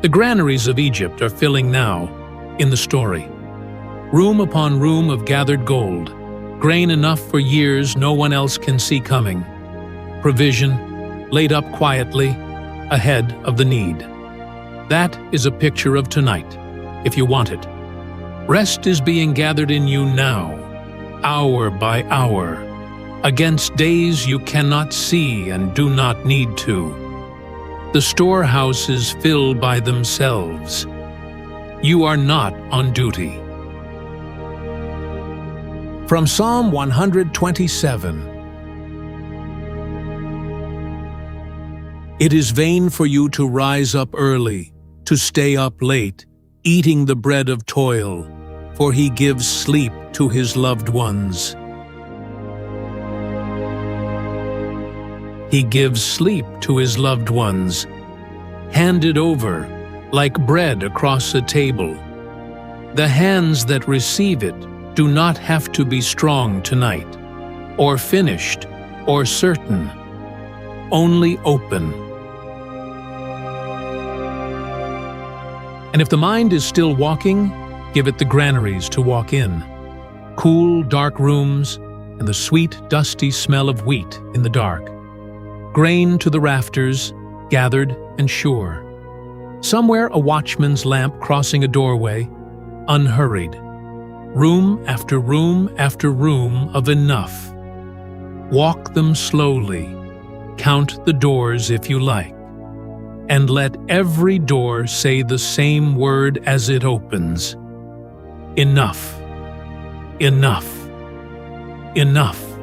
The granaries of Egypt are filling now, in the story. Room upon room of gathered gold, grain enough for years no one else can see coming. Provision, laid up quietly, ahead of the need. That is a picture of tonight, if you want it. Rest is being gathered in you now, hour by hour, against days you cannot see and do not need to. The storehouses fill by themselves. You are not on duty. From Psalm 127. It is vain for you to rise up early, to stay up late, eating the bread of toil, for he gives sleep to his loved ones. He gives sleep to his loved ones, handed over like bread across a table. The hands that receive it do not have to be strong tonight, or finished, or certain, only open. And if the mind is still walking, give it the granaries to walk in. Cool, dark rooms, and the sweet, dusty smell of wheat in the dark. Grain to the rafters, gathered and sure. Somewhere a watchman's lamp crossing a doorway, unhurried. Room after room after room of enough. Walk them slowly, count the doors if you like, and let every door say the same word as it opens. Enough. Enough. Enough.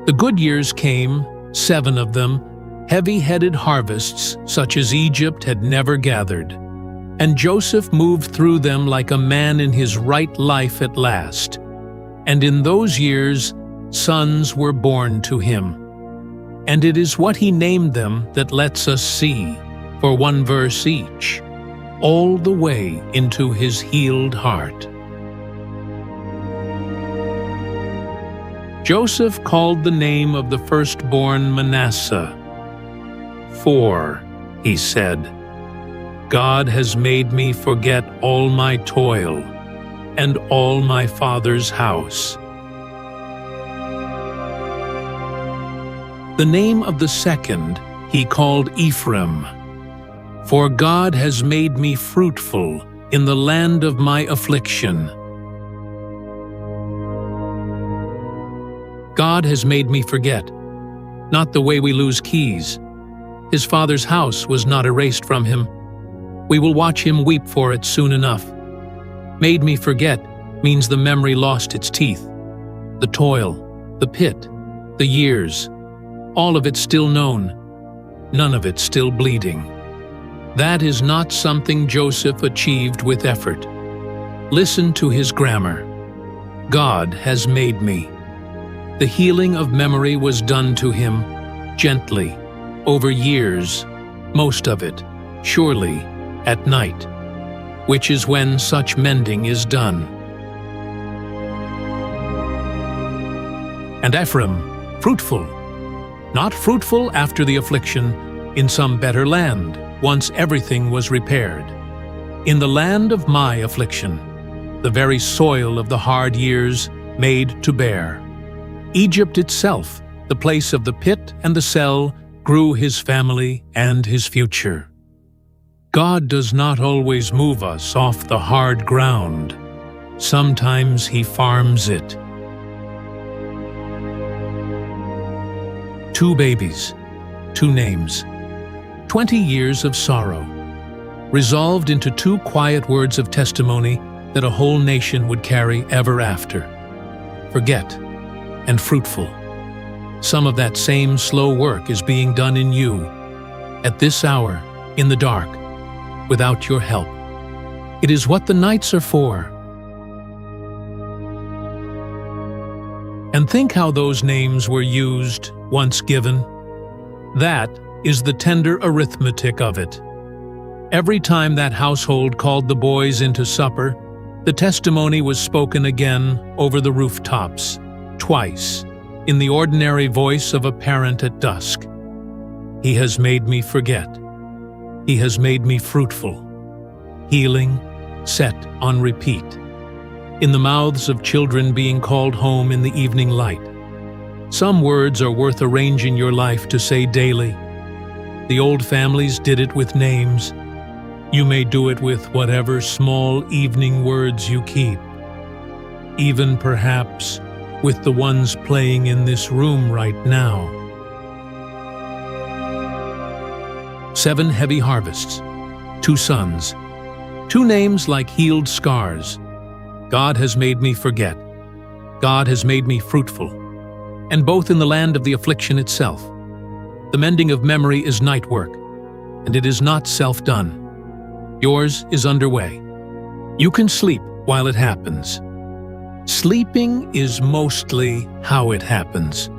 The good years came, 7 of them, heavy-headed harvests such as Egypt had never gathered. And Joseph moved through them like a man in his right life at last. And in those years, sons were born to him. And it is what he named them that lets us see, for 1 verse each, all the way into his healed heart. Joseph called the name of the firstborn Manasseh. For, he said, God has made me forget all my toil and all my father's house. The name of the second he called Ephraim. For God has made me fruitful in the land of my affliction. God has made me forget, not the way we lose keys. His father's house was not erased from him. We will watch him weep for it soon enough. Made me forget means the memory lost its teeth. The toil, the pit, the years, all of it still known, none of it still bleeding. That is not something Joseph achieved with effort. Listen to his grammar. God has made me. The healing of memory was done to him, gently, over years, most of it, surely, at night, which is when such mending is done. And Ephraim, fruitful, not fruitful after the affliction, in some better land, once everything was repaired. In the land of my affliction, the very soil of the hard years made to bear. Egypt itself, the place of the pit and the cell, grew his family and his future. God does not always move us off the hard ground. Sometimes he farms it. 2 babies, 2 names, 20 years of sorrow, resolved into 2 quiet words of testimony that a whole nation would carry ever after. Forget and fruitful. Some of that same slow work is being done in you, at this hour, in the dark, without your help. It is what the nights are for. And think how those names were used, once given. That is the tender arithmetic of it. Every time that household called the boys into supper, the testimony was spoken again over the rooftops, twice, in the ordinary voice of a parent at dusk. He has made me forget. He has made me fruitful. Healing, set on repeat. In the mouths of children being called home in the evening light. Some words are worth arranging your life to say daily. The old families did it with names. You may do it with whatever small evening words you keep. Even perhaps with the ones playing in this room right now. 7 heavy harvests, 2 sons, 2 names like healed scars. God has made me forget. God has made me fruitful, and both in the land of the affliction itself. The mending of memory is night work, and it is not self-done. Yours is underway. You can sleep while it happens. Sleeping is mostly how it happens.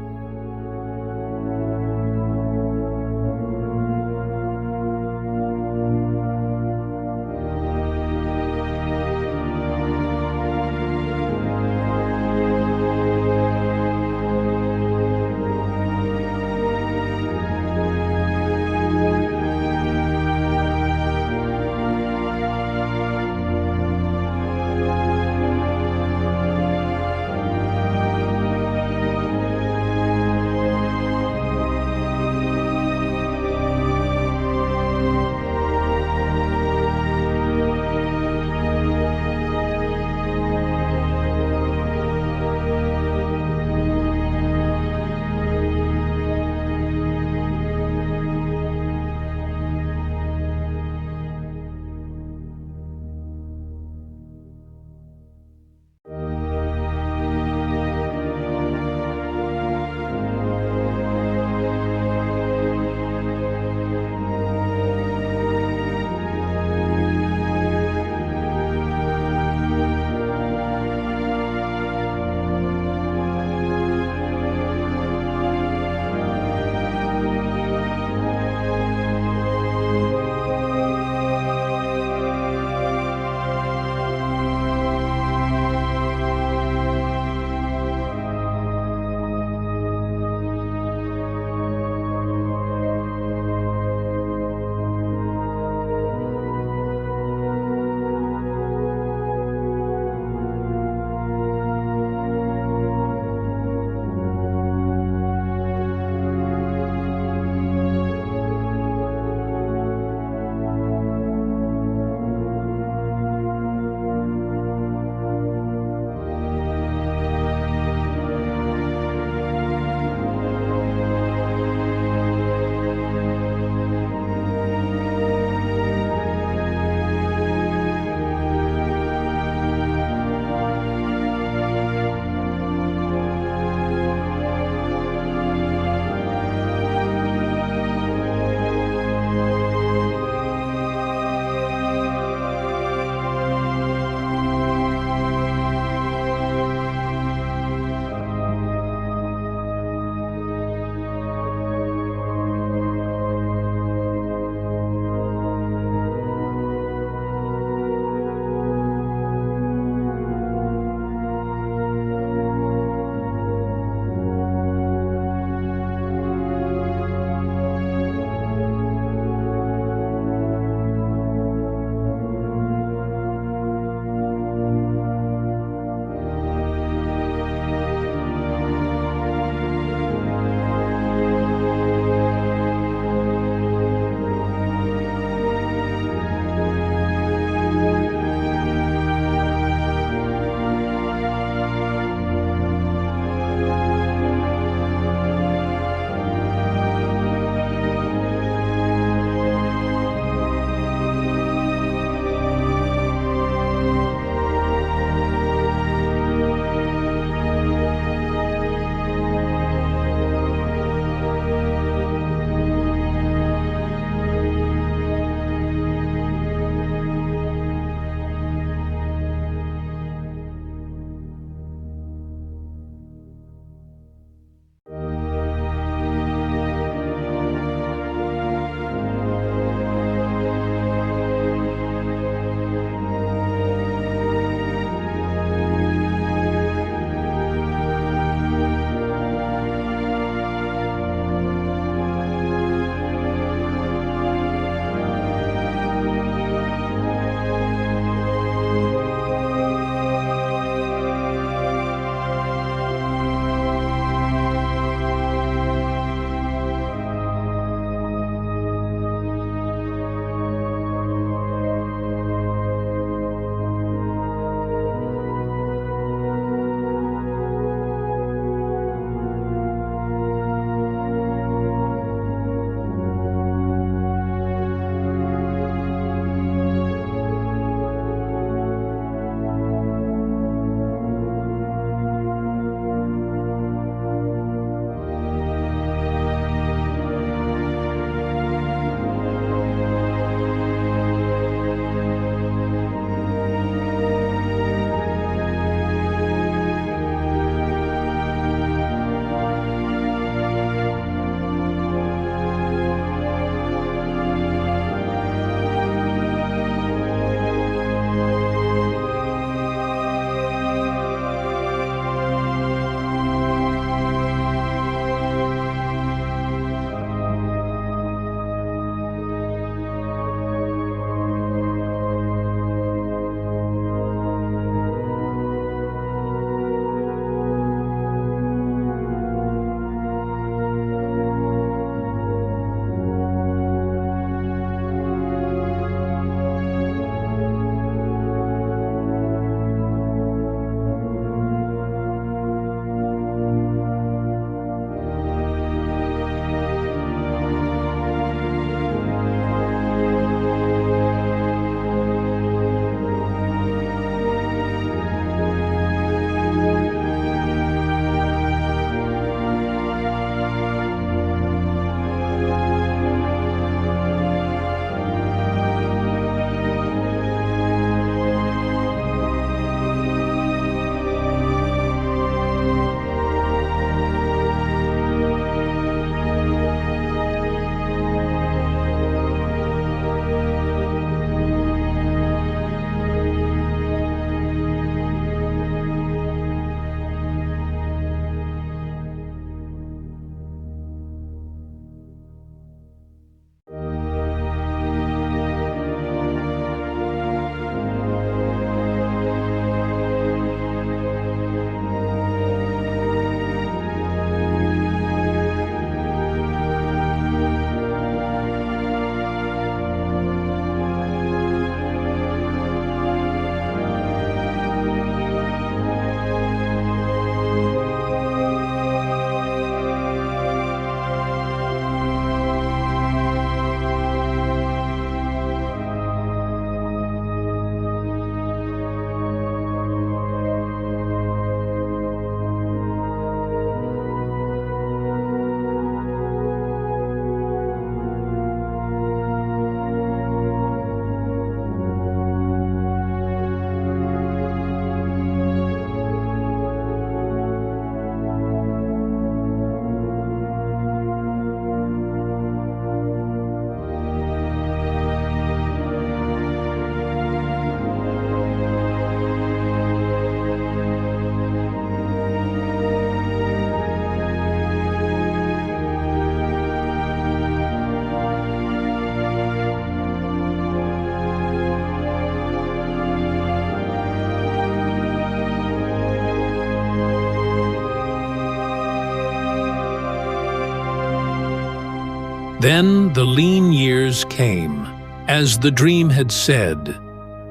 Then the lean years came, as the dream had said,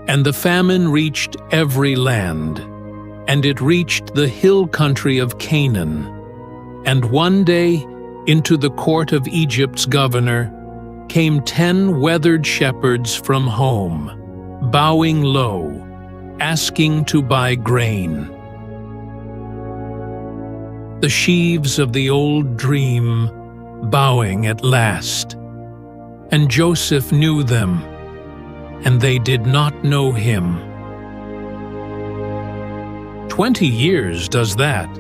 and the famine reached every land, and it reached the hill country of Canaan. And one day, into the court of Egypt's governor, came 10 weathered shepherds from home, bowing low, asking to buy grain. The sheaves of the old dream bowing at last. And Joseph knew them, and they did not know him. 20 years does that.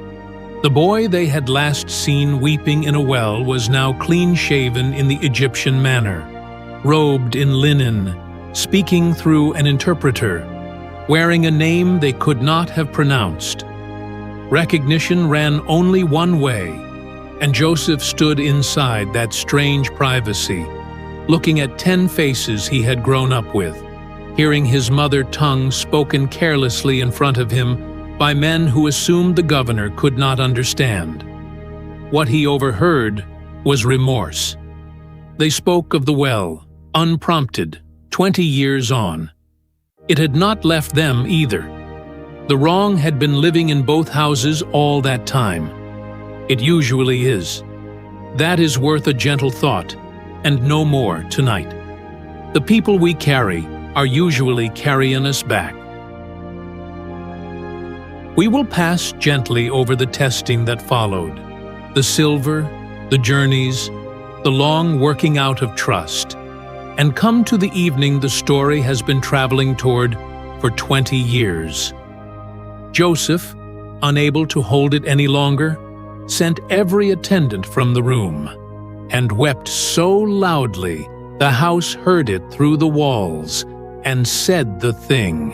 The boy they had last seen weeping in a well was now clean-shaven in the Egyptian manner, robed in linen, speaking through an interpreter, wearing a name they could not have pronounced. Recognition ran only one way, and Joseph stood inside that strange privacy, looking at 10 faces he had grown up with, hearing his mother tongue spoken carelessly in front of him by men who assumed the governor could not understand. What he overheard was remorse. They spoke of the well, unprompted, 20 years on. It had not left them either. The wrong had been living in both houses all that time. It usually is. That is worth a gentle thought, and no more tonight. The people we carry are usually carrying us back. We will pass gently over the testing that followed, the silver, the journeys, the long working out of trust, and come to the evening the story has been traveling toward for 20 years. Joseph, unable to hold it any longer, sent every attendant from the room, and wept so loudly the house heard it through the walls, and said the thing.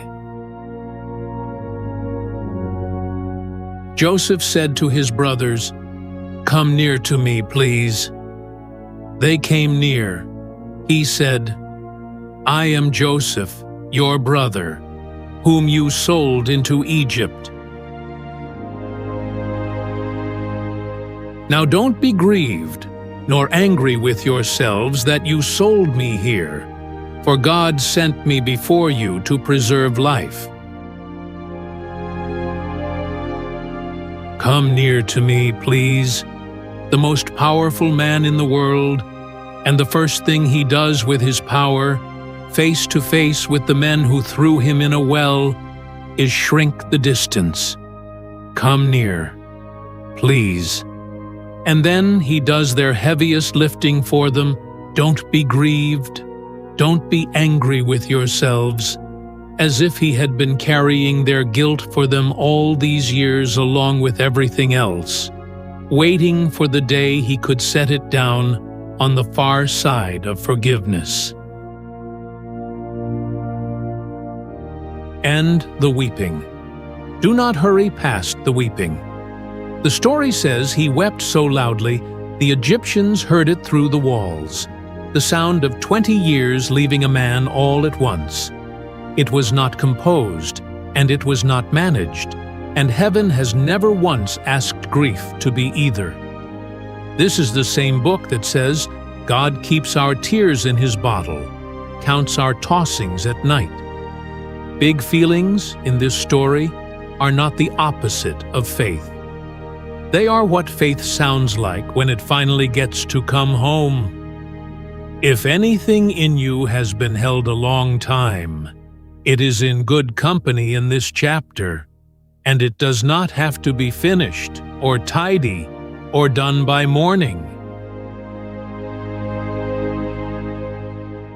Joseph said to his brothers, "Come near to me, please." They came near. He said, "I am Joseph, your brother, whom you sold into Egypt. Now don't be grieved, nor angry with yourselves that you sold me here, for God sent me before you to preserve life. Come near to me, please." The most powerful man in the world, and the first thing he does with his power, face to face with the men who threw him in a well, is shrink the distance. Come near, please. And then he does their heaviest lifting for them. Don't be grieved. Don't be angry with yourselves, as if he had been carrying their guilt for them all these years along with everything else, waiting for the day he could set it down on the far side of forgiveness. And the weeping. Do not hurry past the weeping. The story says he wept so loudly the Egyptians heard it through the walls, the sound of 20 years leaving a man all at once. It was not composed, and it was not managed, and heaven has never once asked grief to be either. This is the same book that says, God keeps our tears in his bottle, counts our tossings at night. Big feelings in this story are not the opposite of faith. They are what faith sounds like when it finally gets to come home. If anything in you has been held a long time, it is in good company in this chapter, and it does not have to be finished or tidy or done by morning.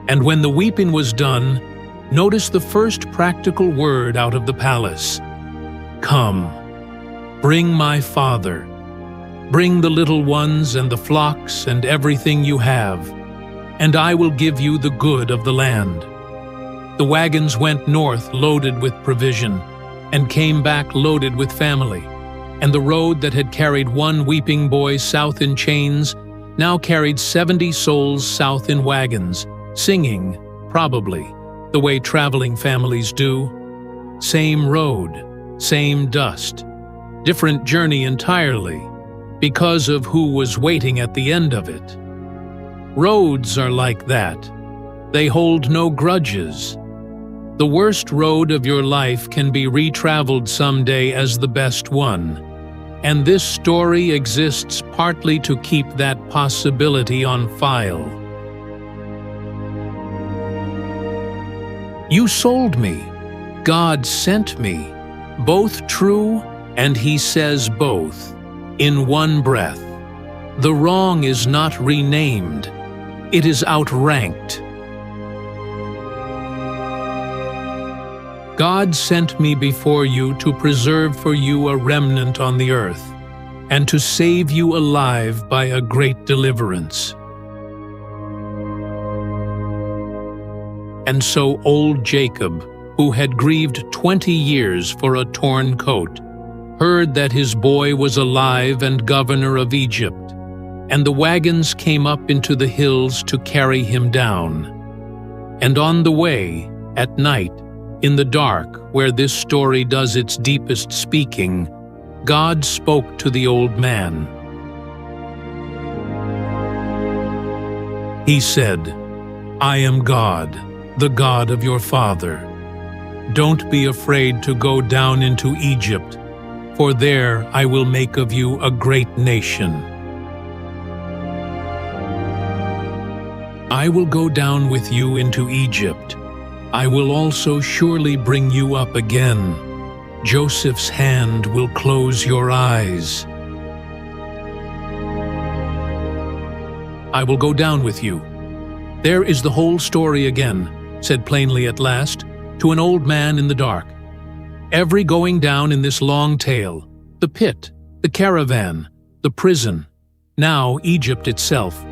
And when the weeping was done, notice the first practical word out of the palace. Come, bring my father. Bring the little ones and the flocks and everything you have, and I will give you the good of the land. The wagons went north loaded with provision, and came back loaded with family, and the road that had carried one weeping boy south in chains now carried 70 souls south in wagons, singing, probably, the way traveling families do. Same road, same dust, different journey entirely, because of who was waiting at the end of it. Roads are like that. They hold no grudges. The worst road of your life can be retraveled someday as the best one. And this story exists partly to keep that possibility on file. You sold me. God sent me. Both true, and He says both, in one breath. The wrong is not renamed. It is outranked. God sent me before you to preserve for you a remnant on the earth, and to save you alive by a great deliverance. And so old Jacob, who had grieved 20 years for a torn coat, heard that his boy was alive and governor of Egypt, and the wagons came up into the hills to carry him down. And on the way, at night, in the dark, where this story does its deepest speaking, God spoke to the old man. He said, "I am God, the God of your father. Don't be afraid to go down into Egypt, for there I will make of you a great nation. I will go down with you into Egypt. I will also surely bring you up again. Joseph's hand will close your eyes. I will go down with you." There is the whole story again, said plainly at last, to an old man in the dark. Every going down in this long tale, the pit, the caravan, the prison, now Egypt itself,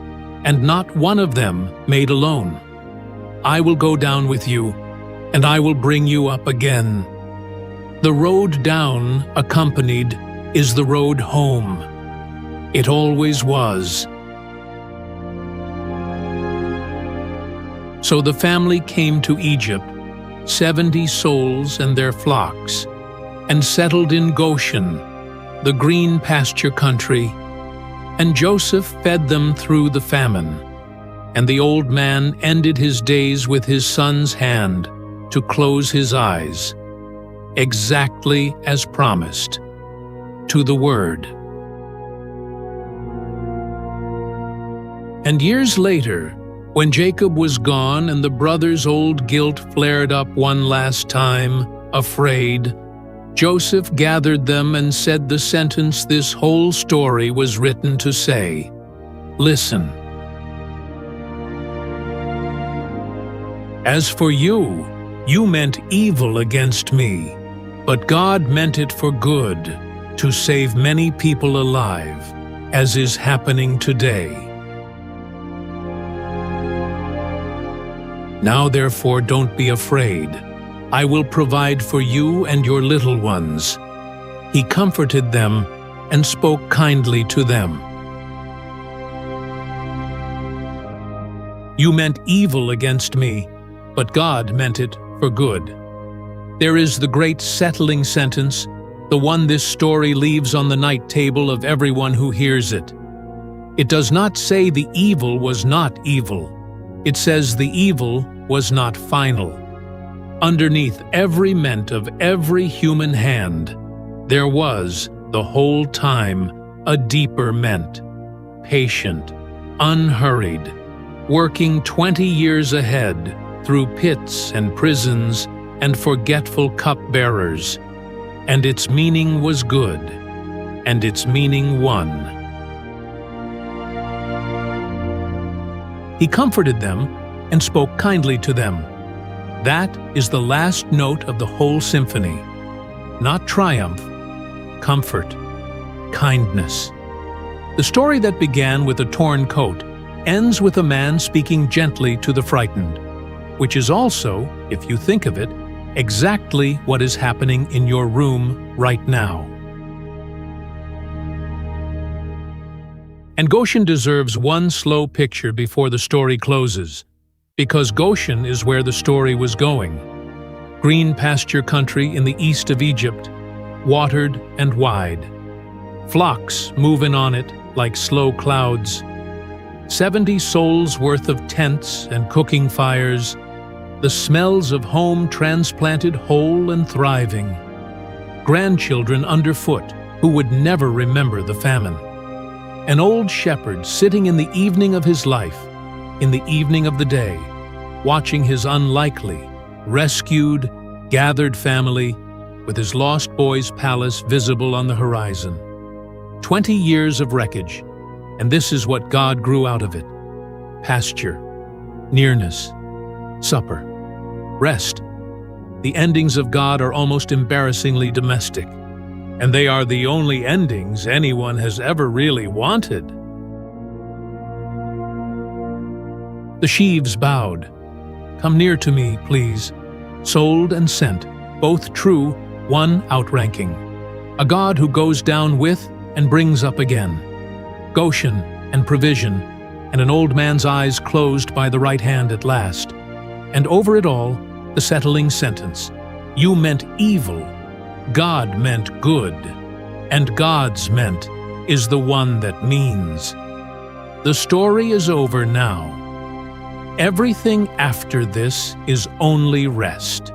and not one of them made alone. I will go down with you, and I will bring you up again. The road down, accompanied, is the road home. It always was. So the family came to Egypt, 70 souls and their flocks, and settled in Goshen, the green pasture country, and Joseph fed them through the famine. And the old man ended his days with his son's hand to close his eyes, exactly as promised, to the word. And years later, when Jacob was gone and the brothers' old guilt flared up one last time, afraid, Joseph gathered them and said the sentence this whole story was written to say. Listen. As for you, you meant evil against me, but God meant it for good, to save many people alive, as is happening today. Now therefore don't be afraid. I will provide for you and your little ones. He comforted them and spoke kindly to them. You meant evil against me, but God meant it for good. There is the great settling sentence, the one this story leaves on the night table of everyone who hears it. It does not say the evil was not evil. It says the evil was not final. Underneath every ment of every human hand, there was, the whole time, a deeper ment, patient, unhurried, working 20 years ahead through pits and prisons and forgetful cup-bearers, and its meaning was good, and its meaning won. He comforted them and spoke kindly to them. That is the last note of the whole symphony. Not triumph, comfort, kindness. The story that began with a torn coat ends with a man speaking gently to the frightened, which is also, if you think of it, exactly what is happening in your room right now. And Goshen deserves one slow picture before the story closes, because Goshen is where the story was going. Green pasture country in the east of Egypt, watered and wide. Flocks moving on it like slow clouds. 70 souls worth of tents and cooking fires, the smells of home transplanted whole and thriving, grandchildren underfoot who would never remember the famine, an old shepherd sitting in the evening of his life, in the evening of the day, watching his unlikely, rescued, gathered family with his lost boy's palace visible on the horizon. 20 years of wreckage, and this is what God grew out of it: pasture, nearness, supper, rest. The endings of God are almost embarrassingly domestic, and they are the only endings anyone has ever really wanted. The sheaves bowed. "Come near to me, please." Sold and sent, both true, one outranking. A God who goes down with and brings up again. Goshen and provision, and an old man's eyes closed by the right hand at last. And over it all, the settling sentence: "You meant evil, God meant good, and God's meant is the one that means." The story is over now. Everything after this is only rest.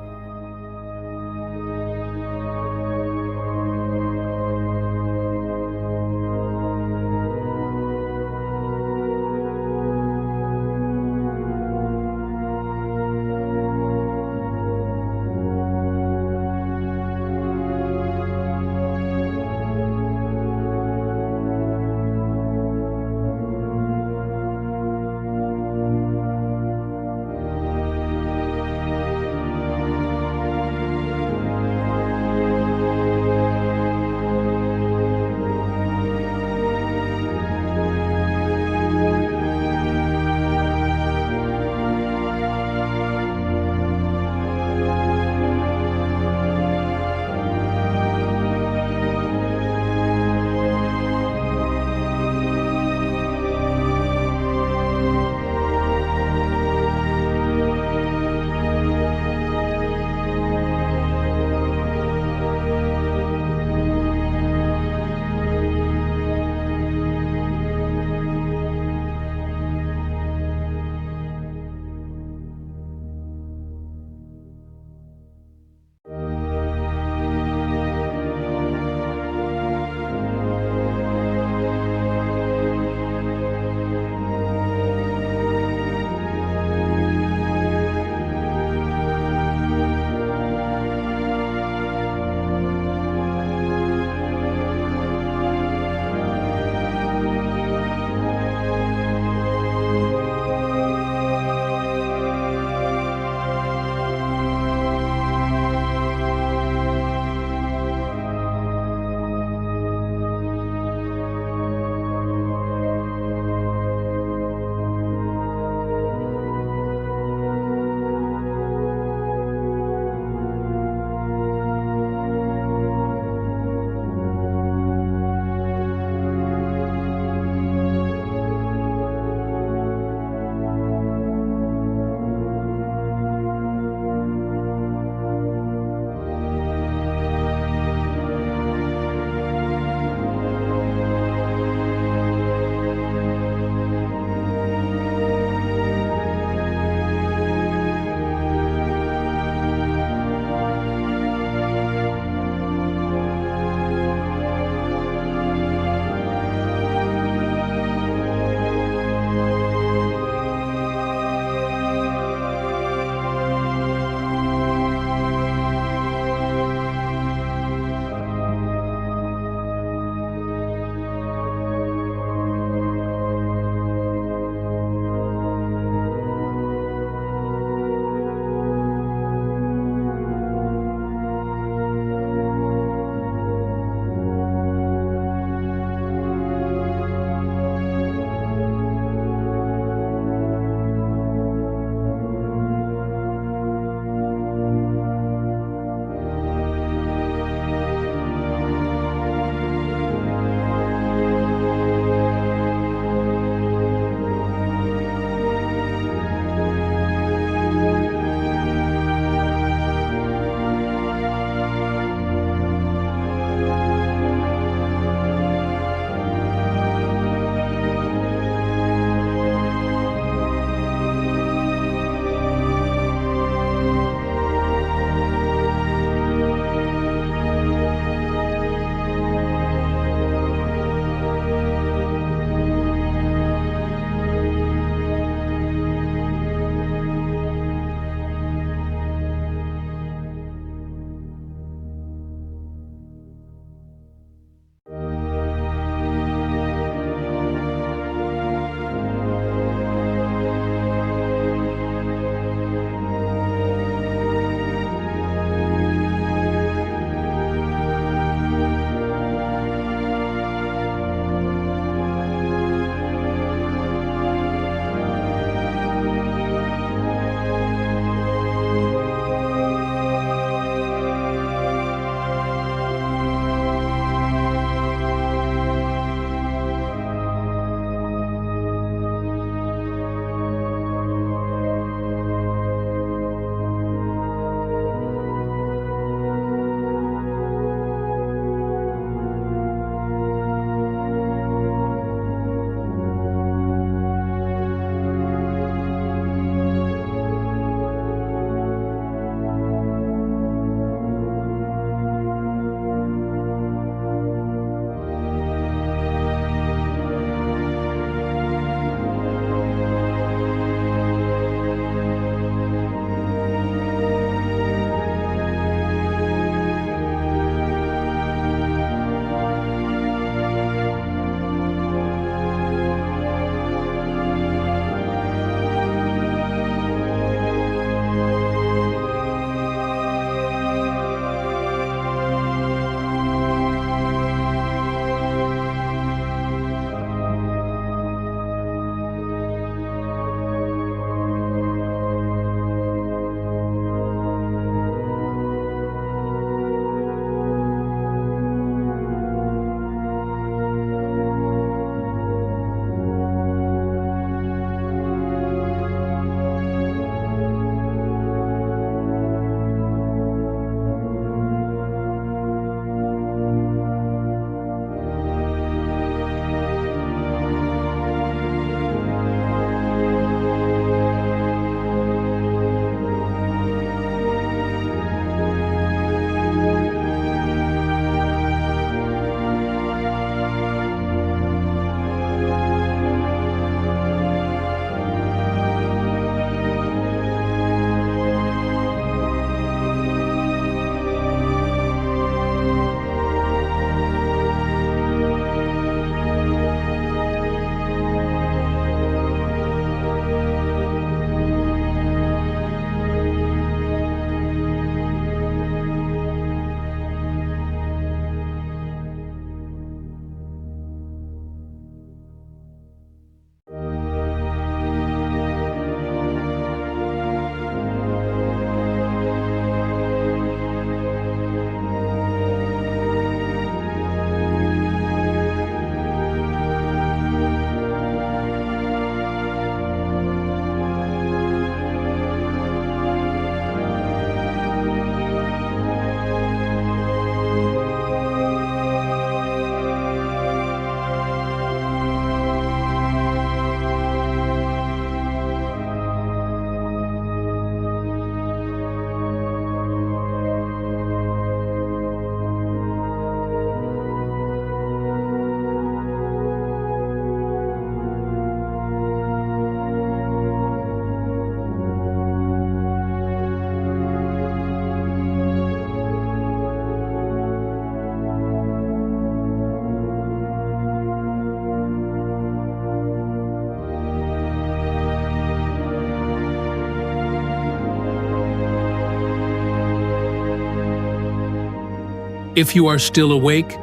If you are still awake,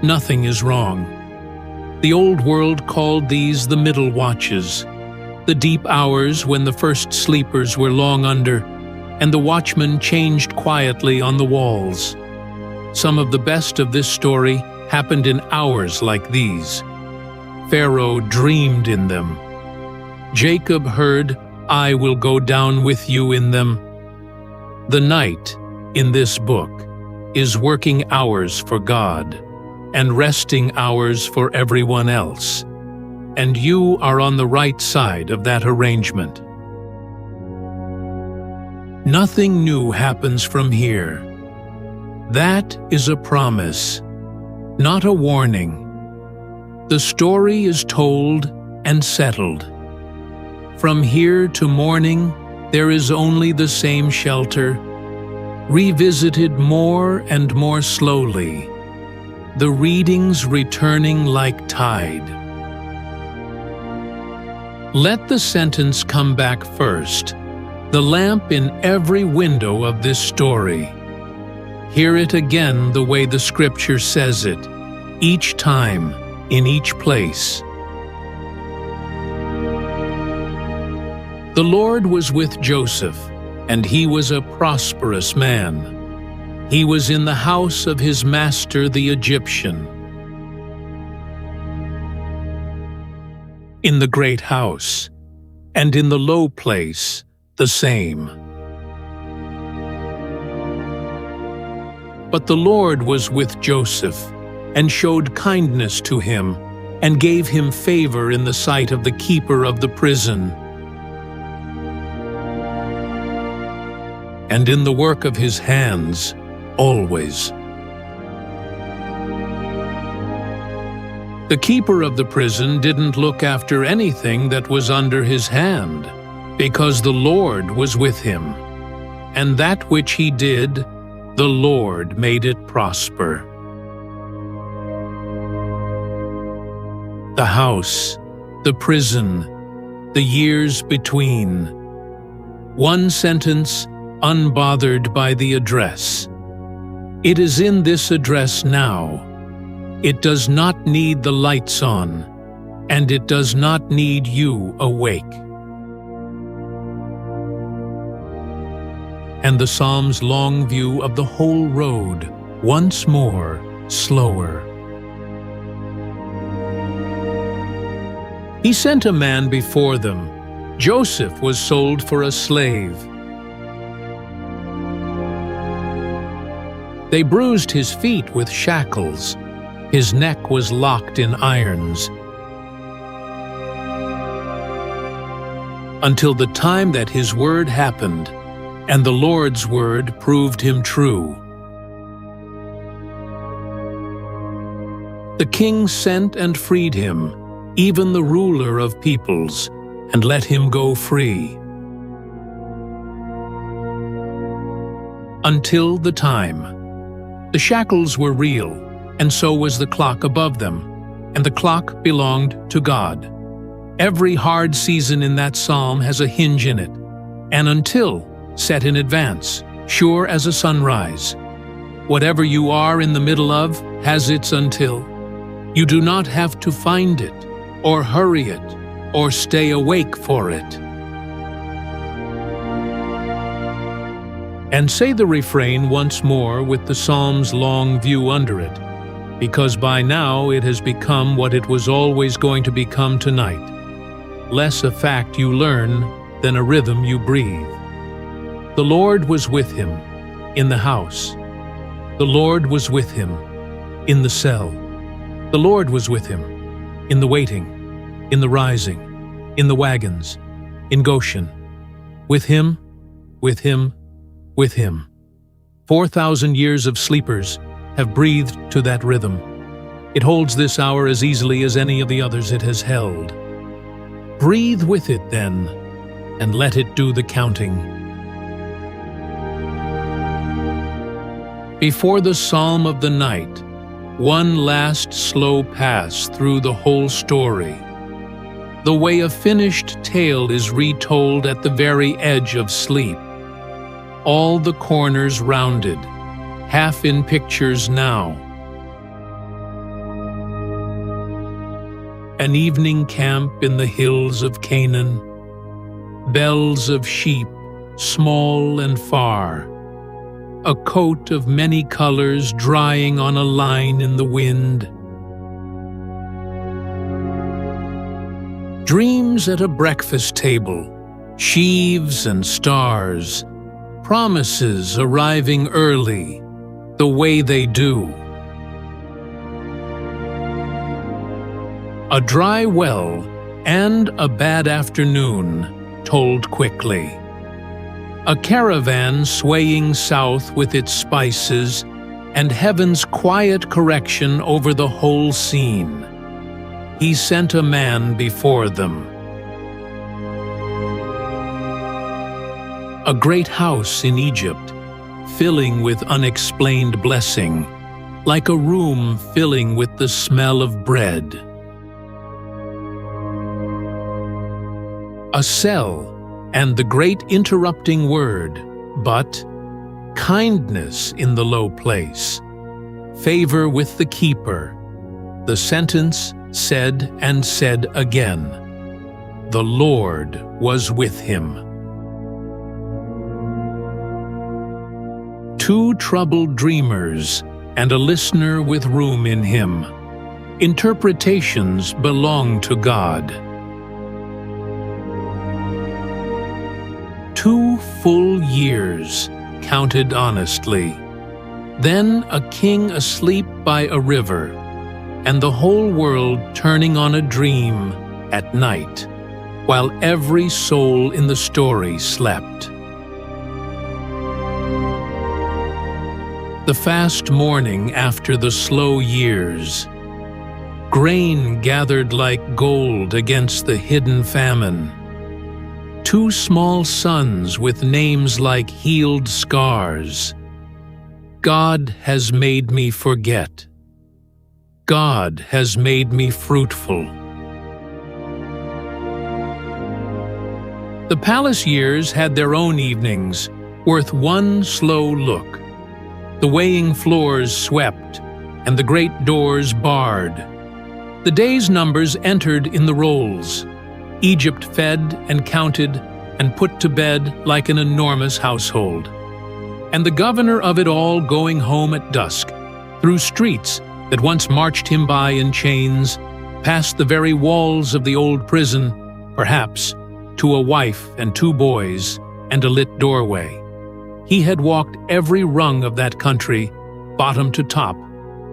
nothing is wrong. The old world called these the middle watches, the deep hours when the first sleepers were long under, and the watchmen changed quietly on the walls. Some of the best of this story happened in hours like these. Pharaoh dreamed in them. Jacob heard, "I will go down with you in them." The night, in this book, is working hours for God, and resting hours for everyone else. And you are on the right side of that arrangement. Nothing new happens from here. That is a promise, not a warning. The story is told and settled. From here to morning, there is only the same shelter, revisited more and more slowly, the readings returning like tide. Let the sentence come back first, the lamp in every window of this story. Hear it again the way the scripture says it, each time, in each place. The Lord was with Joseph, and he was a prosperous man. He was in the house of his master the Egyptian. In the great house, and in the low place, the same. But the Lord was with Joseph, and showed kindness to him, and gave him favor in the sight of the keeper of the prison. And in the work of his hands, always. The keeper of the prison didn't look after anything that was under his hand, because the Lord was with him, and that which he did, the Lord made it prosper. The house, the prison, the years between. One sentence, unbothered by the address. It is in this address now. It does not need the lights on, and it does not need you awake. And the Psalm's long view of the whole road, once more, slower. He sent a man before them. Joseph was sold for a slave. They bruised his feet with shackles. His neck was locked in irons. Until the time that his word happened, and the Lord's word proved him true. The king sent and freed him, even the ruler of peoples, and let him go free. Until the time. The shackles were real, and so was the clock above them, and the clock belonged to God. Every hard season in that psalm has a hinge in it, an until set in advance, sure as a sunrise. Whatever you are in the middle of has its until. You do not have to find it, or hurry it, or stay awake for it. And say the refrain once more with the psalm's long view under it, because by now it has become what it was always going to become tonight. Less a fact you learn than a rhythm you breathe. The Lord was with him in the house. The Lord was with him in the cell. The Lord was with him in the waiting, in the rising, in the wagons, in Goshen. With him, with him, with him. 4,000 years of sleepers have breathed to that rhythm. It holds this hour as easily as any of the others it has held. Breathe with it then, and let it do the counting. Before the psalm of the night, one last slow pass through the whole story. The way a finished tale is retold at the very edge of sleep. All the corners rounded, half in pictures now. An evening camp in the hills of Canaan, bells of sheep, small and far, a coat of many colors drying on a line in the wind. Dreams at a breakfast table, sheaves and stars, promises arriving early, the way they do. A dry well and a bad afternoon told quickly. A caravan swaying south with its spices, and heaven's quiet correction over the whole scene. He sent a man before them. A great house in Egypt, filling with unexplained blessing, like a room filling with the smell of bread. A cell, and the great interrupting word, but kindness in the low place, favor with the keeper. The sentence said and said again, the Lord was with him. Two troubled dreamers and a listener with room in him. Interpretations belong to God. 2 full years, counted honestly. Then a king asleep by a river, and the whole world turning on a dream at night, while every soul in the story slept. The fast morning after the slow years, grain gathered like gold against the hidden famine. 2 small sons with names like healed scars. God has made me forget. God has made me fruitful. The palace years had their own evenings, worth one slow look. The weighing floors swept, and the great doors barred. The day's numbers entered in the rolls. Egypt fed and counted and put to bed like an enormous household. And the governor of it all going home at dusk, through streets that once marched him by in chains, past the very walls of the old prison, perhaps, to a wife and 2 boys and a lit doorway. He had walked every rung of that country, bottom to top,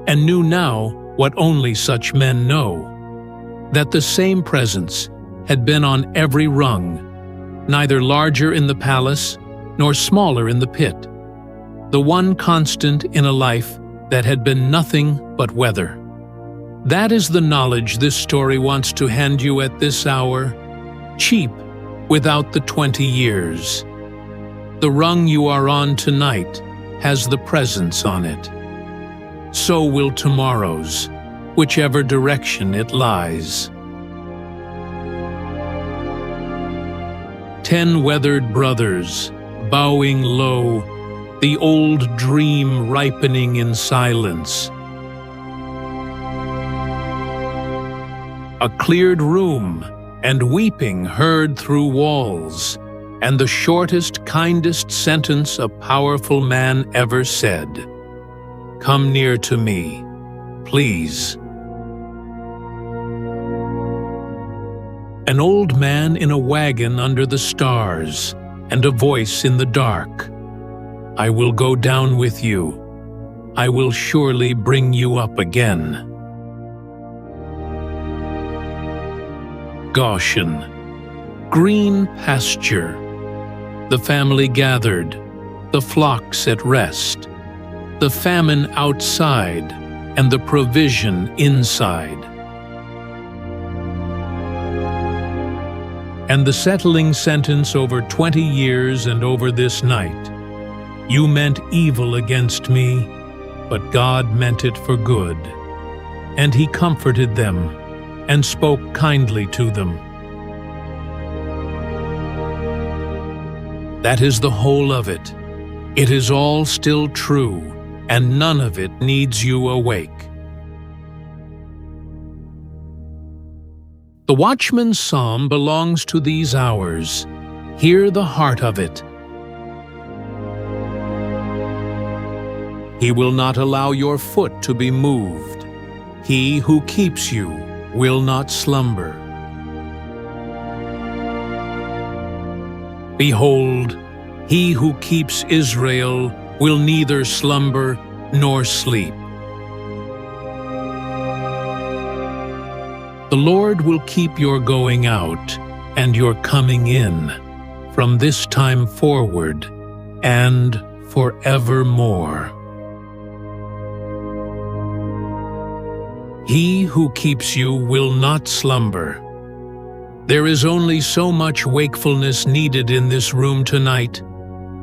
and knew now what only such men know, that the same presence had been on every rung, neither larger in the palace nor smaller in the pit, the one constant in a life that had been nothing but weather. That is the knowledge this story wants to hand you at this hour, cheap without the 20 years. The rung you are on tonight has the presence on it. So will tomorrow's, whichever direction it lies. 10 weathered brothers, bowing low, the old dream ripening in silence. A cleared room, and weeping heard through walls, and the shortest, kindest sentence a powerful man ever said. Come near to me, please. An old man in a wagon under the stars, and a voice in the dark. I will go down with you. I will surely bring you up again. Goshen, green pasture, the family gathered, the flocks at rest, the famine outside and the provision inside. And the settling sentence over 20 years and over this night. You meant evil against me, but God meant it for good. And He comforted them and spoke kindly to them. That is the whole of it. It is all still true, and none of it needs you awake. The Watchman's Psalm belongs to these hours. Hear the heart of it. He will not allow your foot to be moved. He who keeps you will not slumber. Behold, he who keeps Israel will neither slumber nor sleep. The Lord will keep your going out and your coming in from this time forward and forevermore. He who keeps you will not slumber. There is only so much wakefulness needed in this room tonight,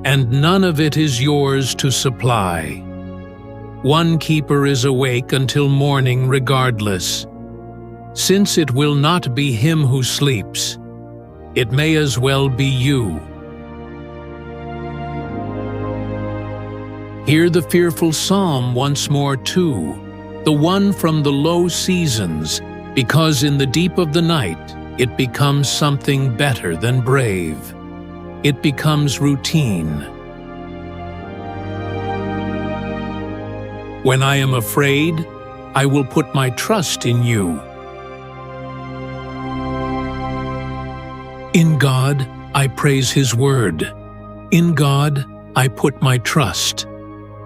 and none of it is yours to supply. One keeper is awake until morning regardless. Since it will not be him who sleeps, it may as well be you. Hear the fearful psalm once more too, the one from the low seasons, because in the deep of the night it becomes something better than brave. It becomes routine. When I am afraid, I will put my trust in you. In God, I praise His word. In God, I put my trust.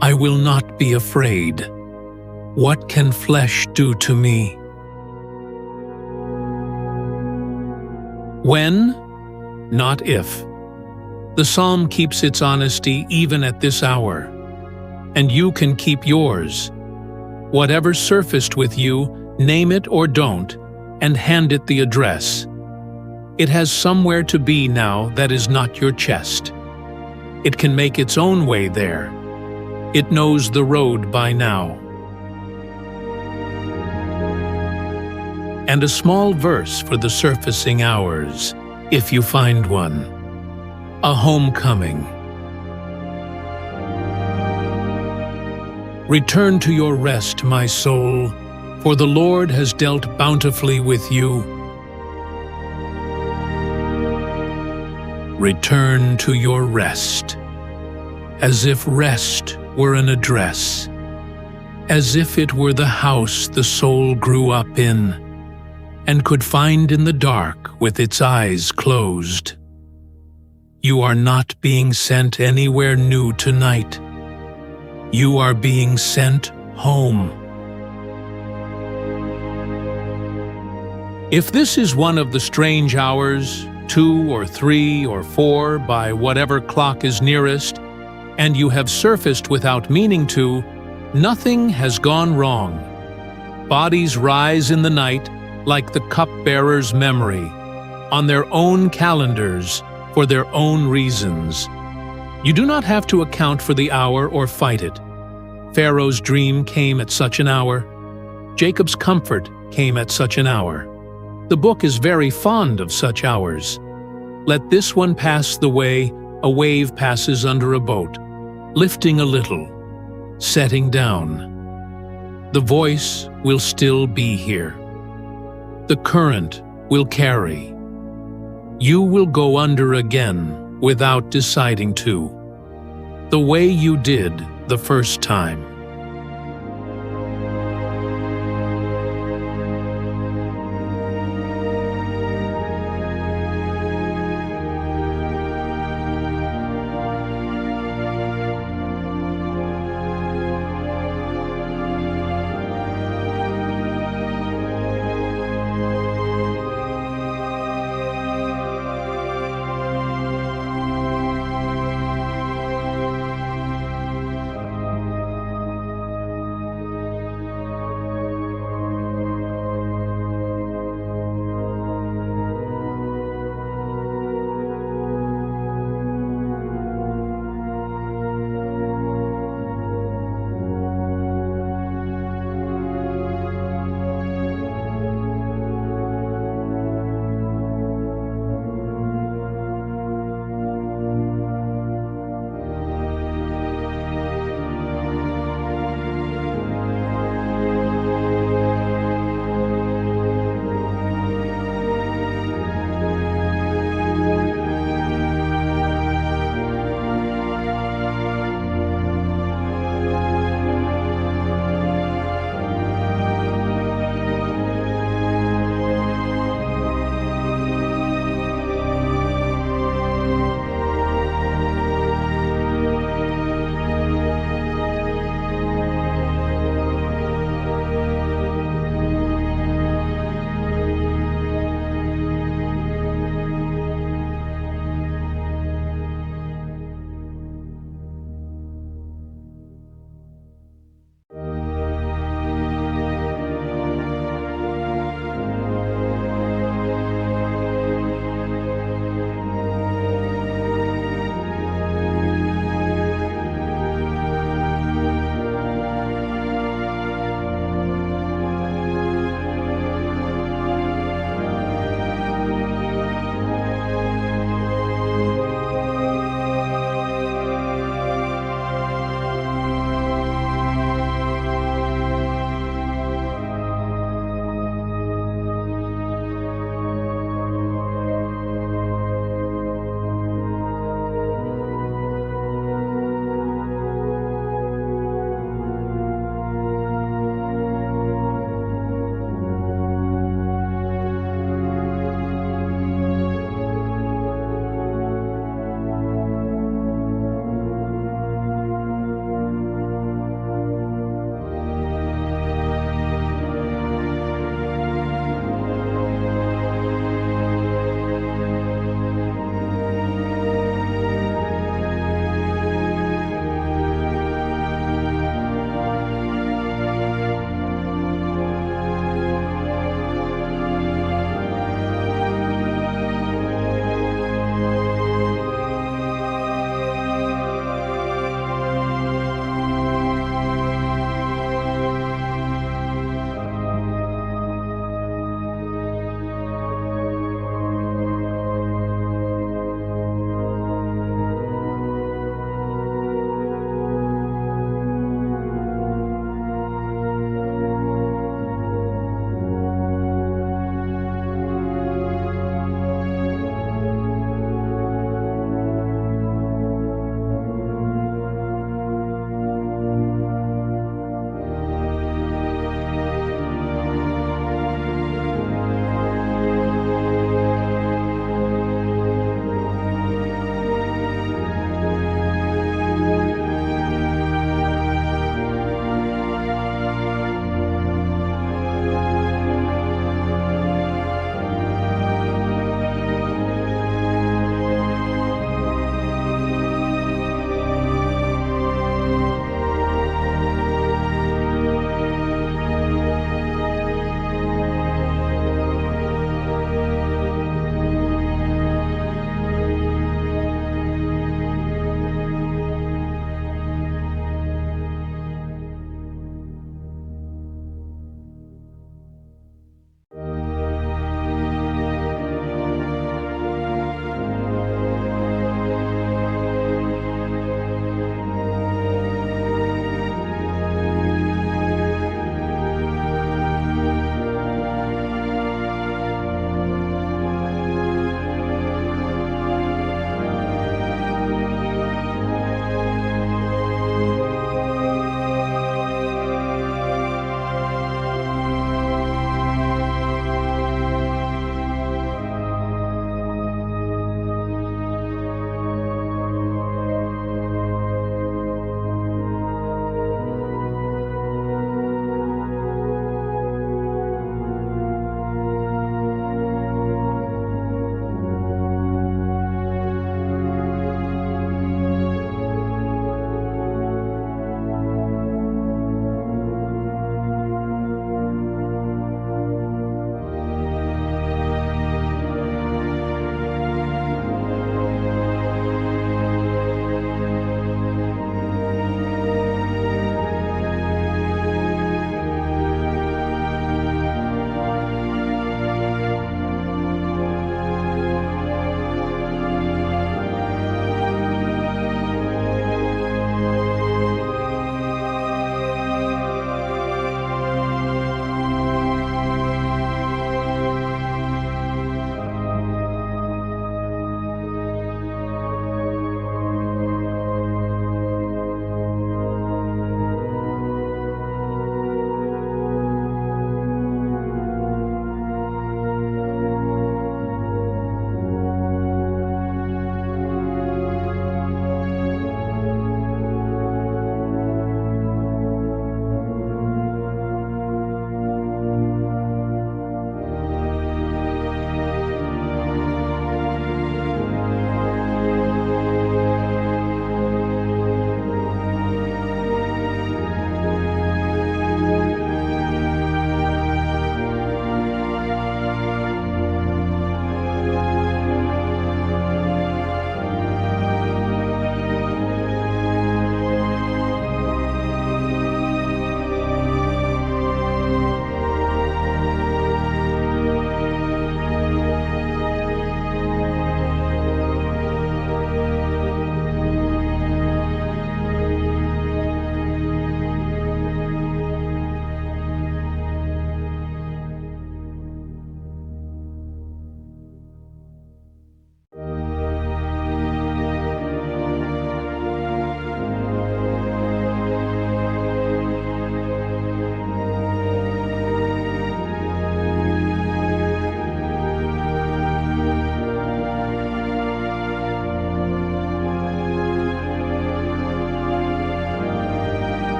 I will not be afraid. What can flesh do to me? When? Not if. The psalm keeps its honesty even at this hour, and you can keep yours. Whatever surfaced with you, name it or don't, and hand it the address. It has somewhere to be now that is not your chest. It can make its own way there. It knows the road by now. And a small verse for the surfacing hours, if you find one. A homecoming. Return to your rest, my soul, for the Lord has dealt bountifully with you. Return to your rest, as if rest were an address, as if it were the house the soul grew up in and could find in the dark with its eyes closed. You are not being sent anywhere new tonight. You are being sent home. If this is one of the strange hours, 2 or 3 or 4 by whatever clock is nearest, and you have surfaced without meaning to, nothing has gone wrong. Bodies rise in the night like the cupbearer's memory, on their own calendars, for their own reasons. You do not have to account for the hour or fight it. Pharaoh's dream came at such an hour. Jacob's comfort came at such an hour. The book is very fond of such hours. Let this one pass the way a wave passes under a boat, lifting a little, setting down. The voice will still be here. The current will carry. You will go under again without deciding to, the way you did the first time.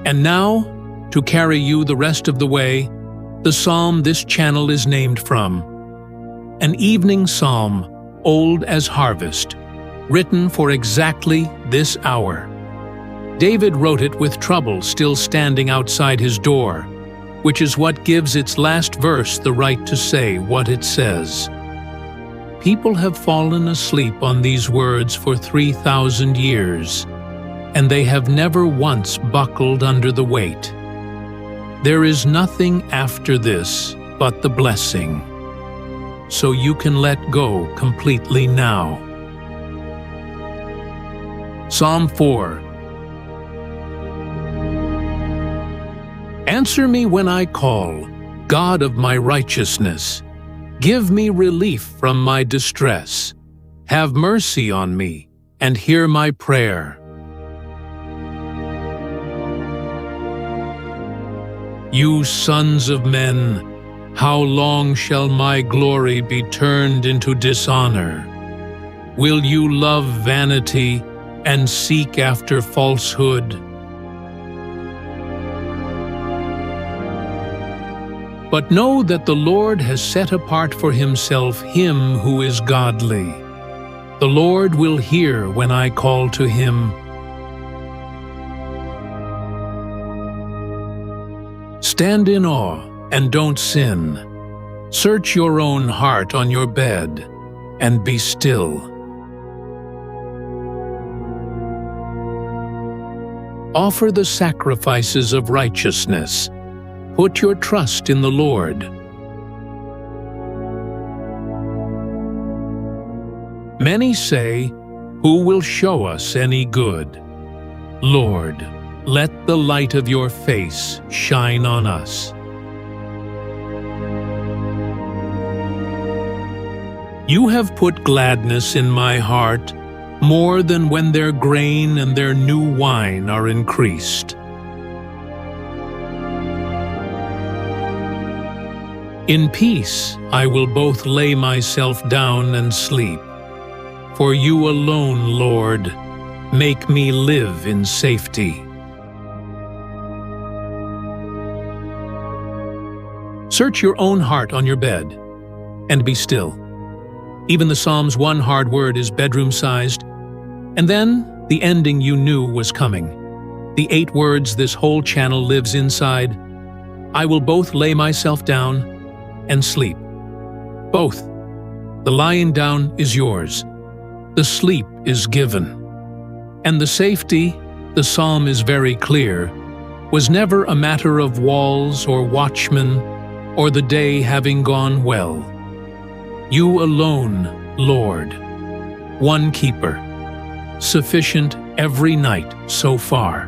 And now, to carry you the rest of the way, the psalm this channel is named from. An evening psalm, old as harvest, written for exactly this hour. David wrote it with trouble still standing outside his door, which is what gives its last verse the right to say what it says. People have fallen asleep on these words for 3,000 years, and they have never once buckled under the weight. There is nothing after this but the blessing, so you can let go completely now. Psalm 4. Answer me when I call, God of my righteousness. Give me relief from my distress. Have mercy on me, and hear my prayer. You sons of men, how long shall my glory be turned into dishonor? Will you love vanity and seek after falsehood? But know that the Lord has set apart for himself him who is godly. The Lord will hear when I call to him. Stand in awe and don't sin. Search your own heart on your bed and be still. Offer the sacrifices of righteousness. Put your trust in the Lord. Many say, "Who will show us any good?" Lord, let the light of your face shine on us. You have put gladness in my heart, more than when their grain and their new wine are increased. In peace I will both lay myself down and sleep. For you alone, Lord, make me live in safety. Search your own heart on your bed, and be still. Even the Psalm's one hard word is bedroom-sized, and then the ending you knew was coming. The 8 words this whole channel lives inside. I will both lay myself down and sleep. Both. The lying down is yours. The sleep is given. And the safety, the psalm is very clear, was never a matter of walls or watchmen or the day having gone well. You alone, Lord, one keeper, sufficient every night so far.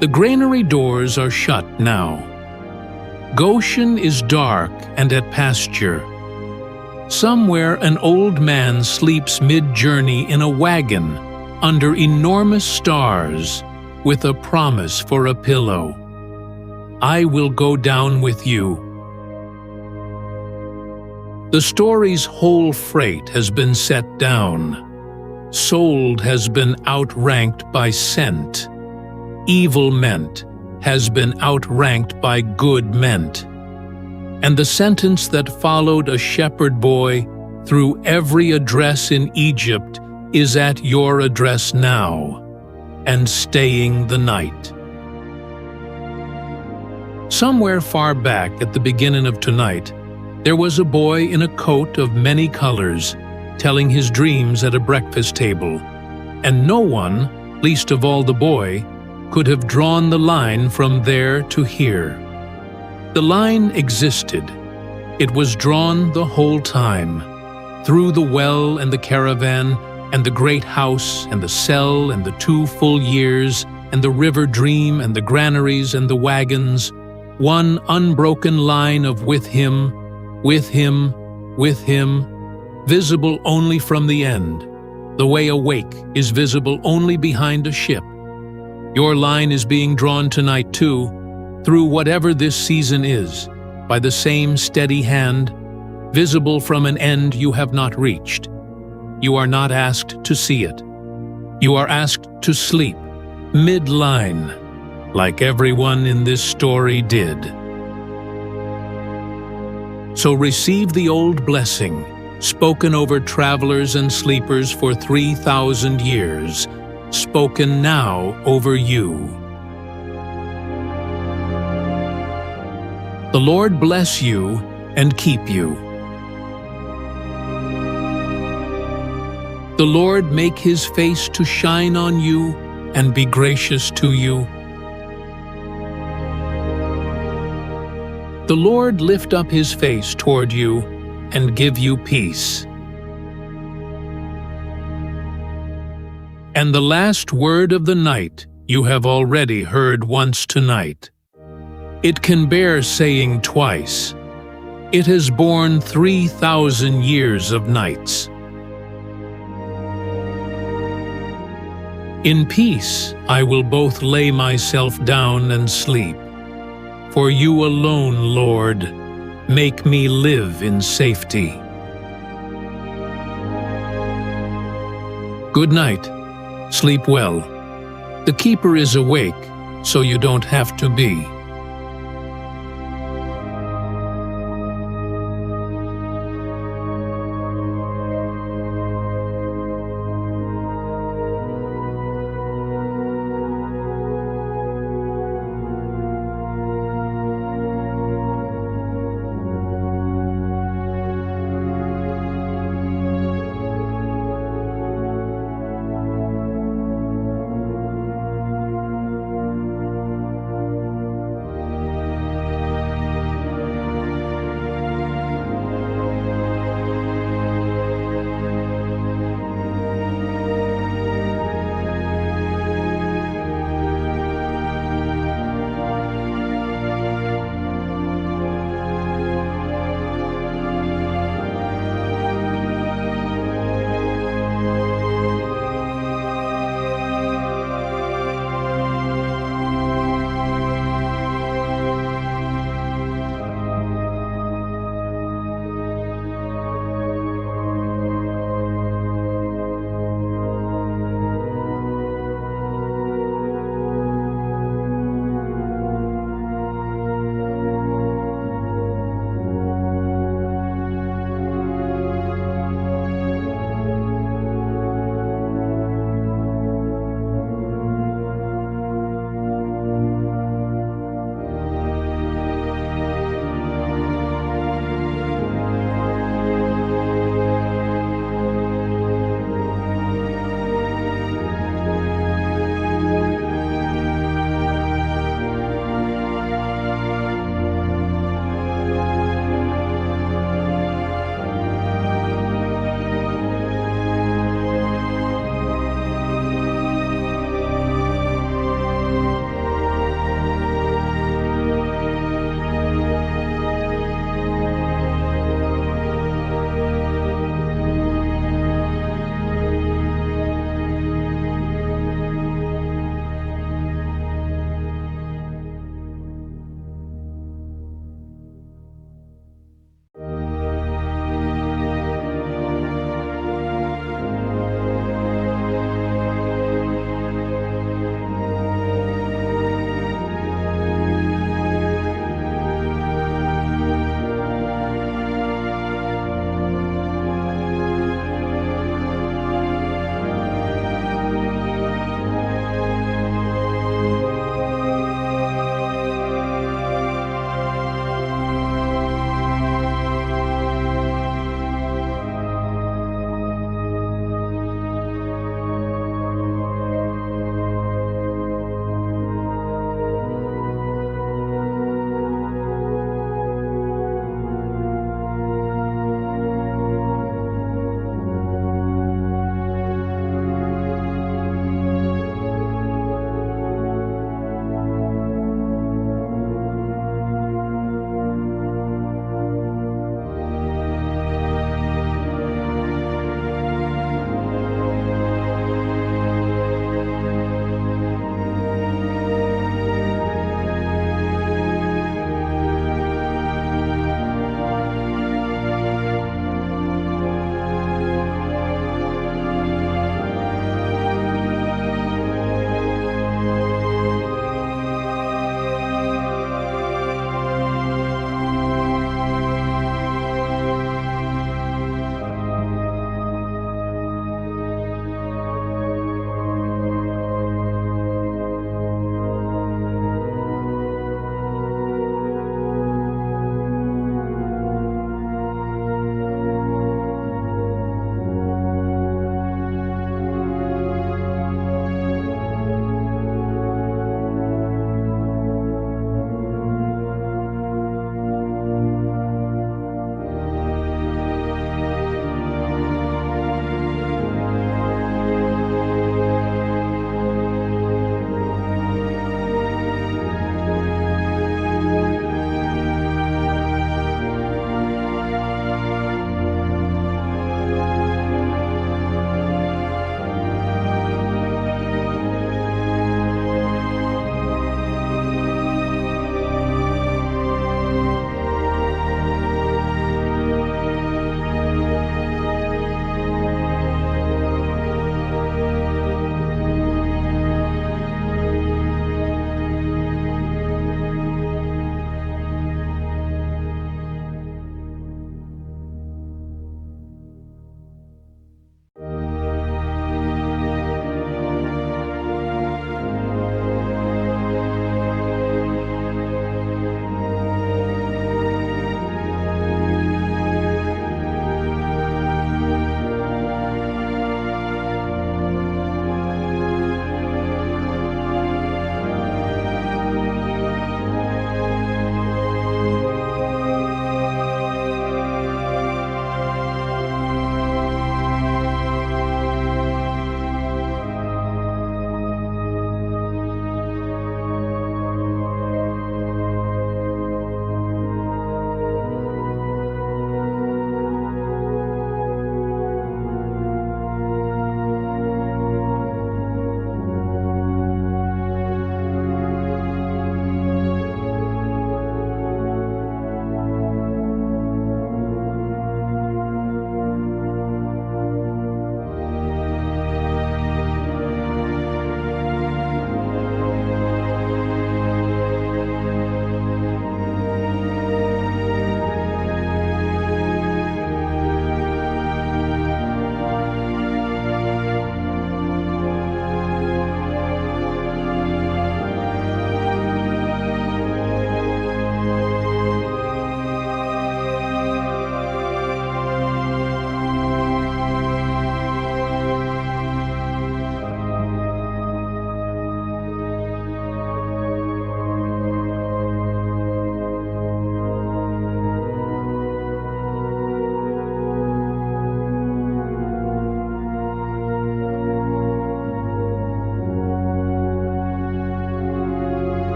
The granary doors are shut now. Goshen is dark and at pasture. Somewhere an old man sleeps mid-journey in a wagon under enormous stars with a promise for a pillow. I will go down with you. The story's whole freight has been set down. Sold has been outranked by scent. Evil meant has been outranked by good meant. And the sentence that followed a shepherd boy through every address in Egypt is at your address now, and staying the night. Somewhere far back at the beginning of tonight, there was a boy in a coat of many colors, telling his dreams at a breakfast table, and no one, least of all the boy, could have drawn the line from there to here. The line existed. It was drawn the whole time, through the well and the caravan, and the great house, and the cell, and the 2 full years, and the river dream, and the granaries, and the wagons, one unbroken line of with him, with him, with him, visible only from the end. The way awake is visible only behind a ship. Your line is being drawn tonight too, through whatever this season is, by the same steady hand, visible from an end you have not reached. You are not asked to see it. You are asked to sleep, mid-line, like everyone in this story did. So receive the old blessing, spoken over travelers and sleepers for 3,000 years, spoken now over you. The Lord bless you and keep you. The Lord make his face to shine on you and be gracious to you. The Lord lift up his face toward you and give you peace. And the last word of the night you have already heard once tonight. It can bear saying twice. It has borne 3,000 years of nights. In peace I will both lay myself down and sleep. For you alone, Lord, make me live in safety. Good night. Sleep well. The keeper is awake, so you don't have to be.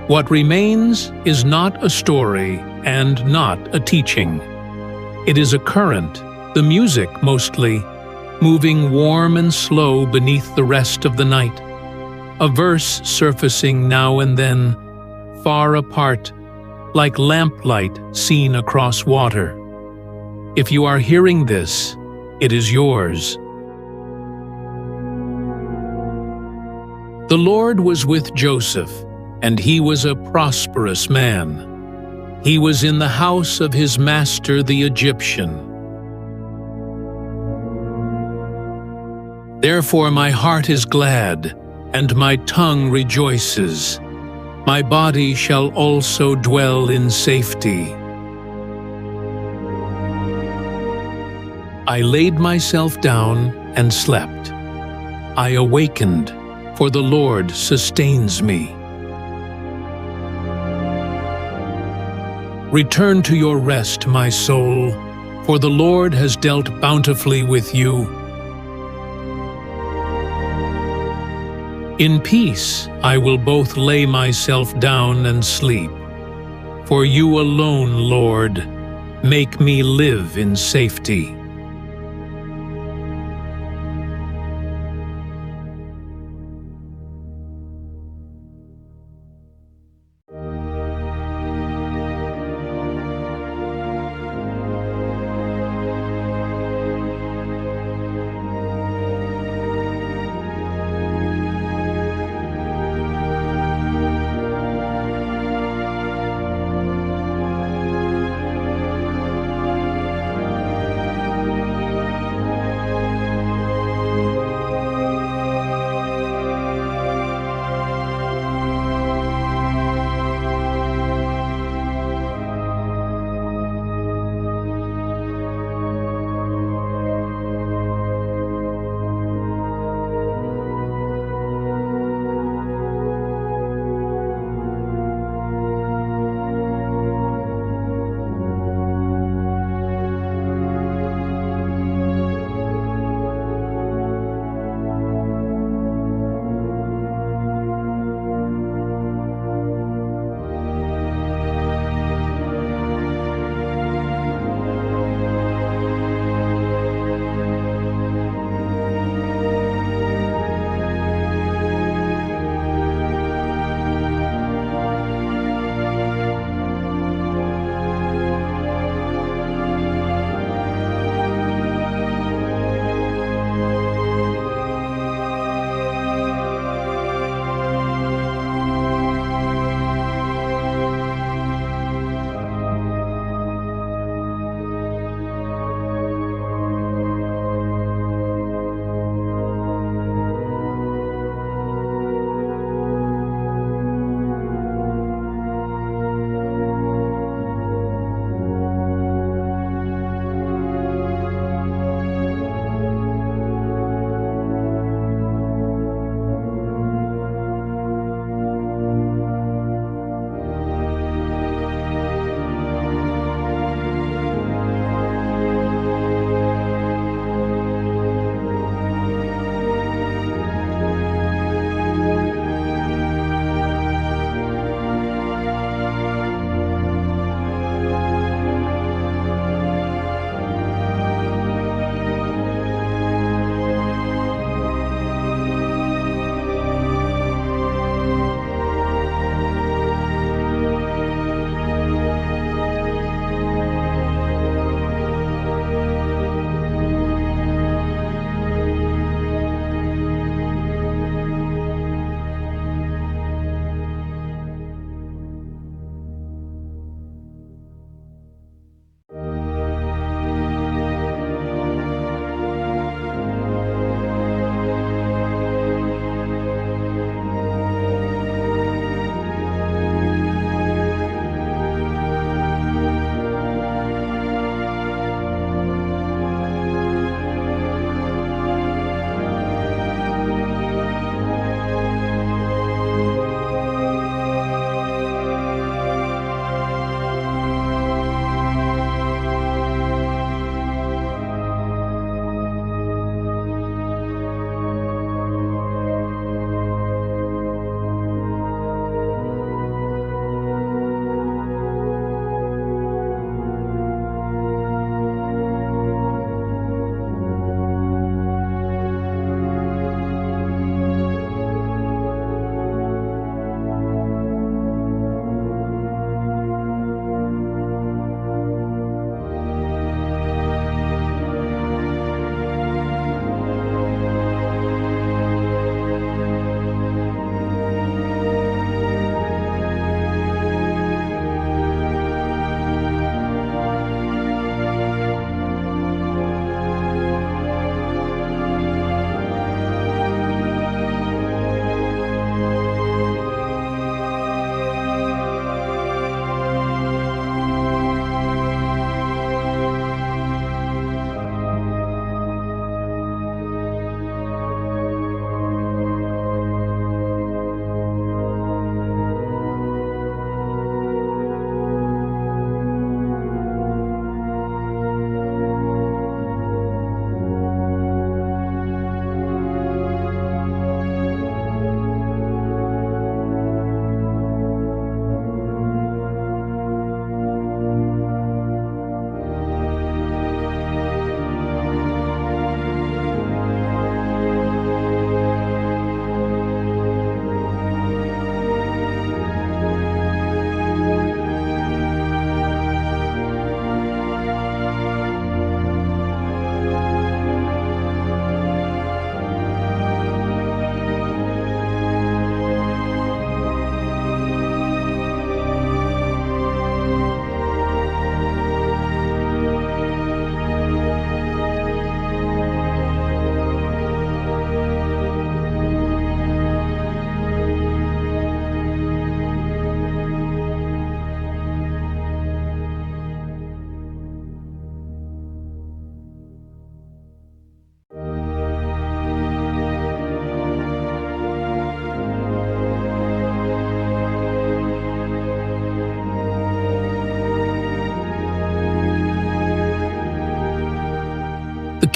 What remains is not a story and not a teaching. It is a current, the music mostly, moving warm and slow beneath the rest of the night. A verse surfacing now and then, far apart, like lamplight seen across water. If you are hearing this, it is yours. The Lord was with Joseph, and he was a prosperous man. He was in the house of his master the Egyptian. Therefore my heart is glad, and my tongue rejoices. My body shall also dwell in safety. I laid myself down and slept. I awakened, for the Lord sustains me. Return to your rest, my soul, for the Lord has dealt bountifully with you. In peace I will both lay myself down and sleep. For you alone, Lord, make me live in safety.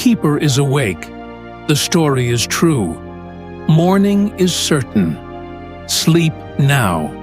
keeper is awake. The story is true. Morning is certain. Sleep now.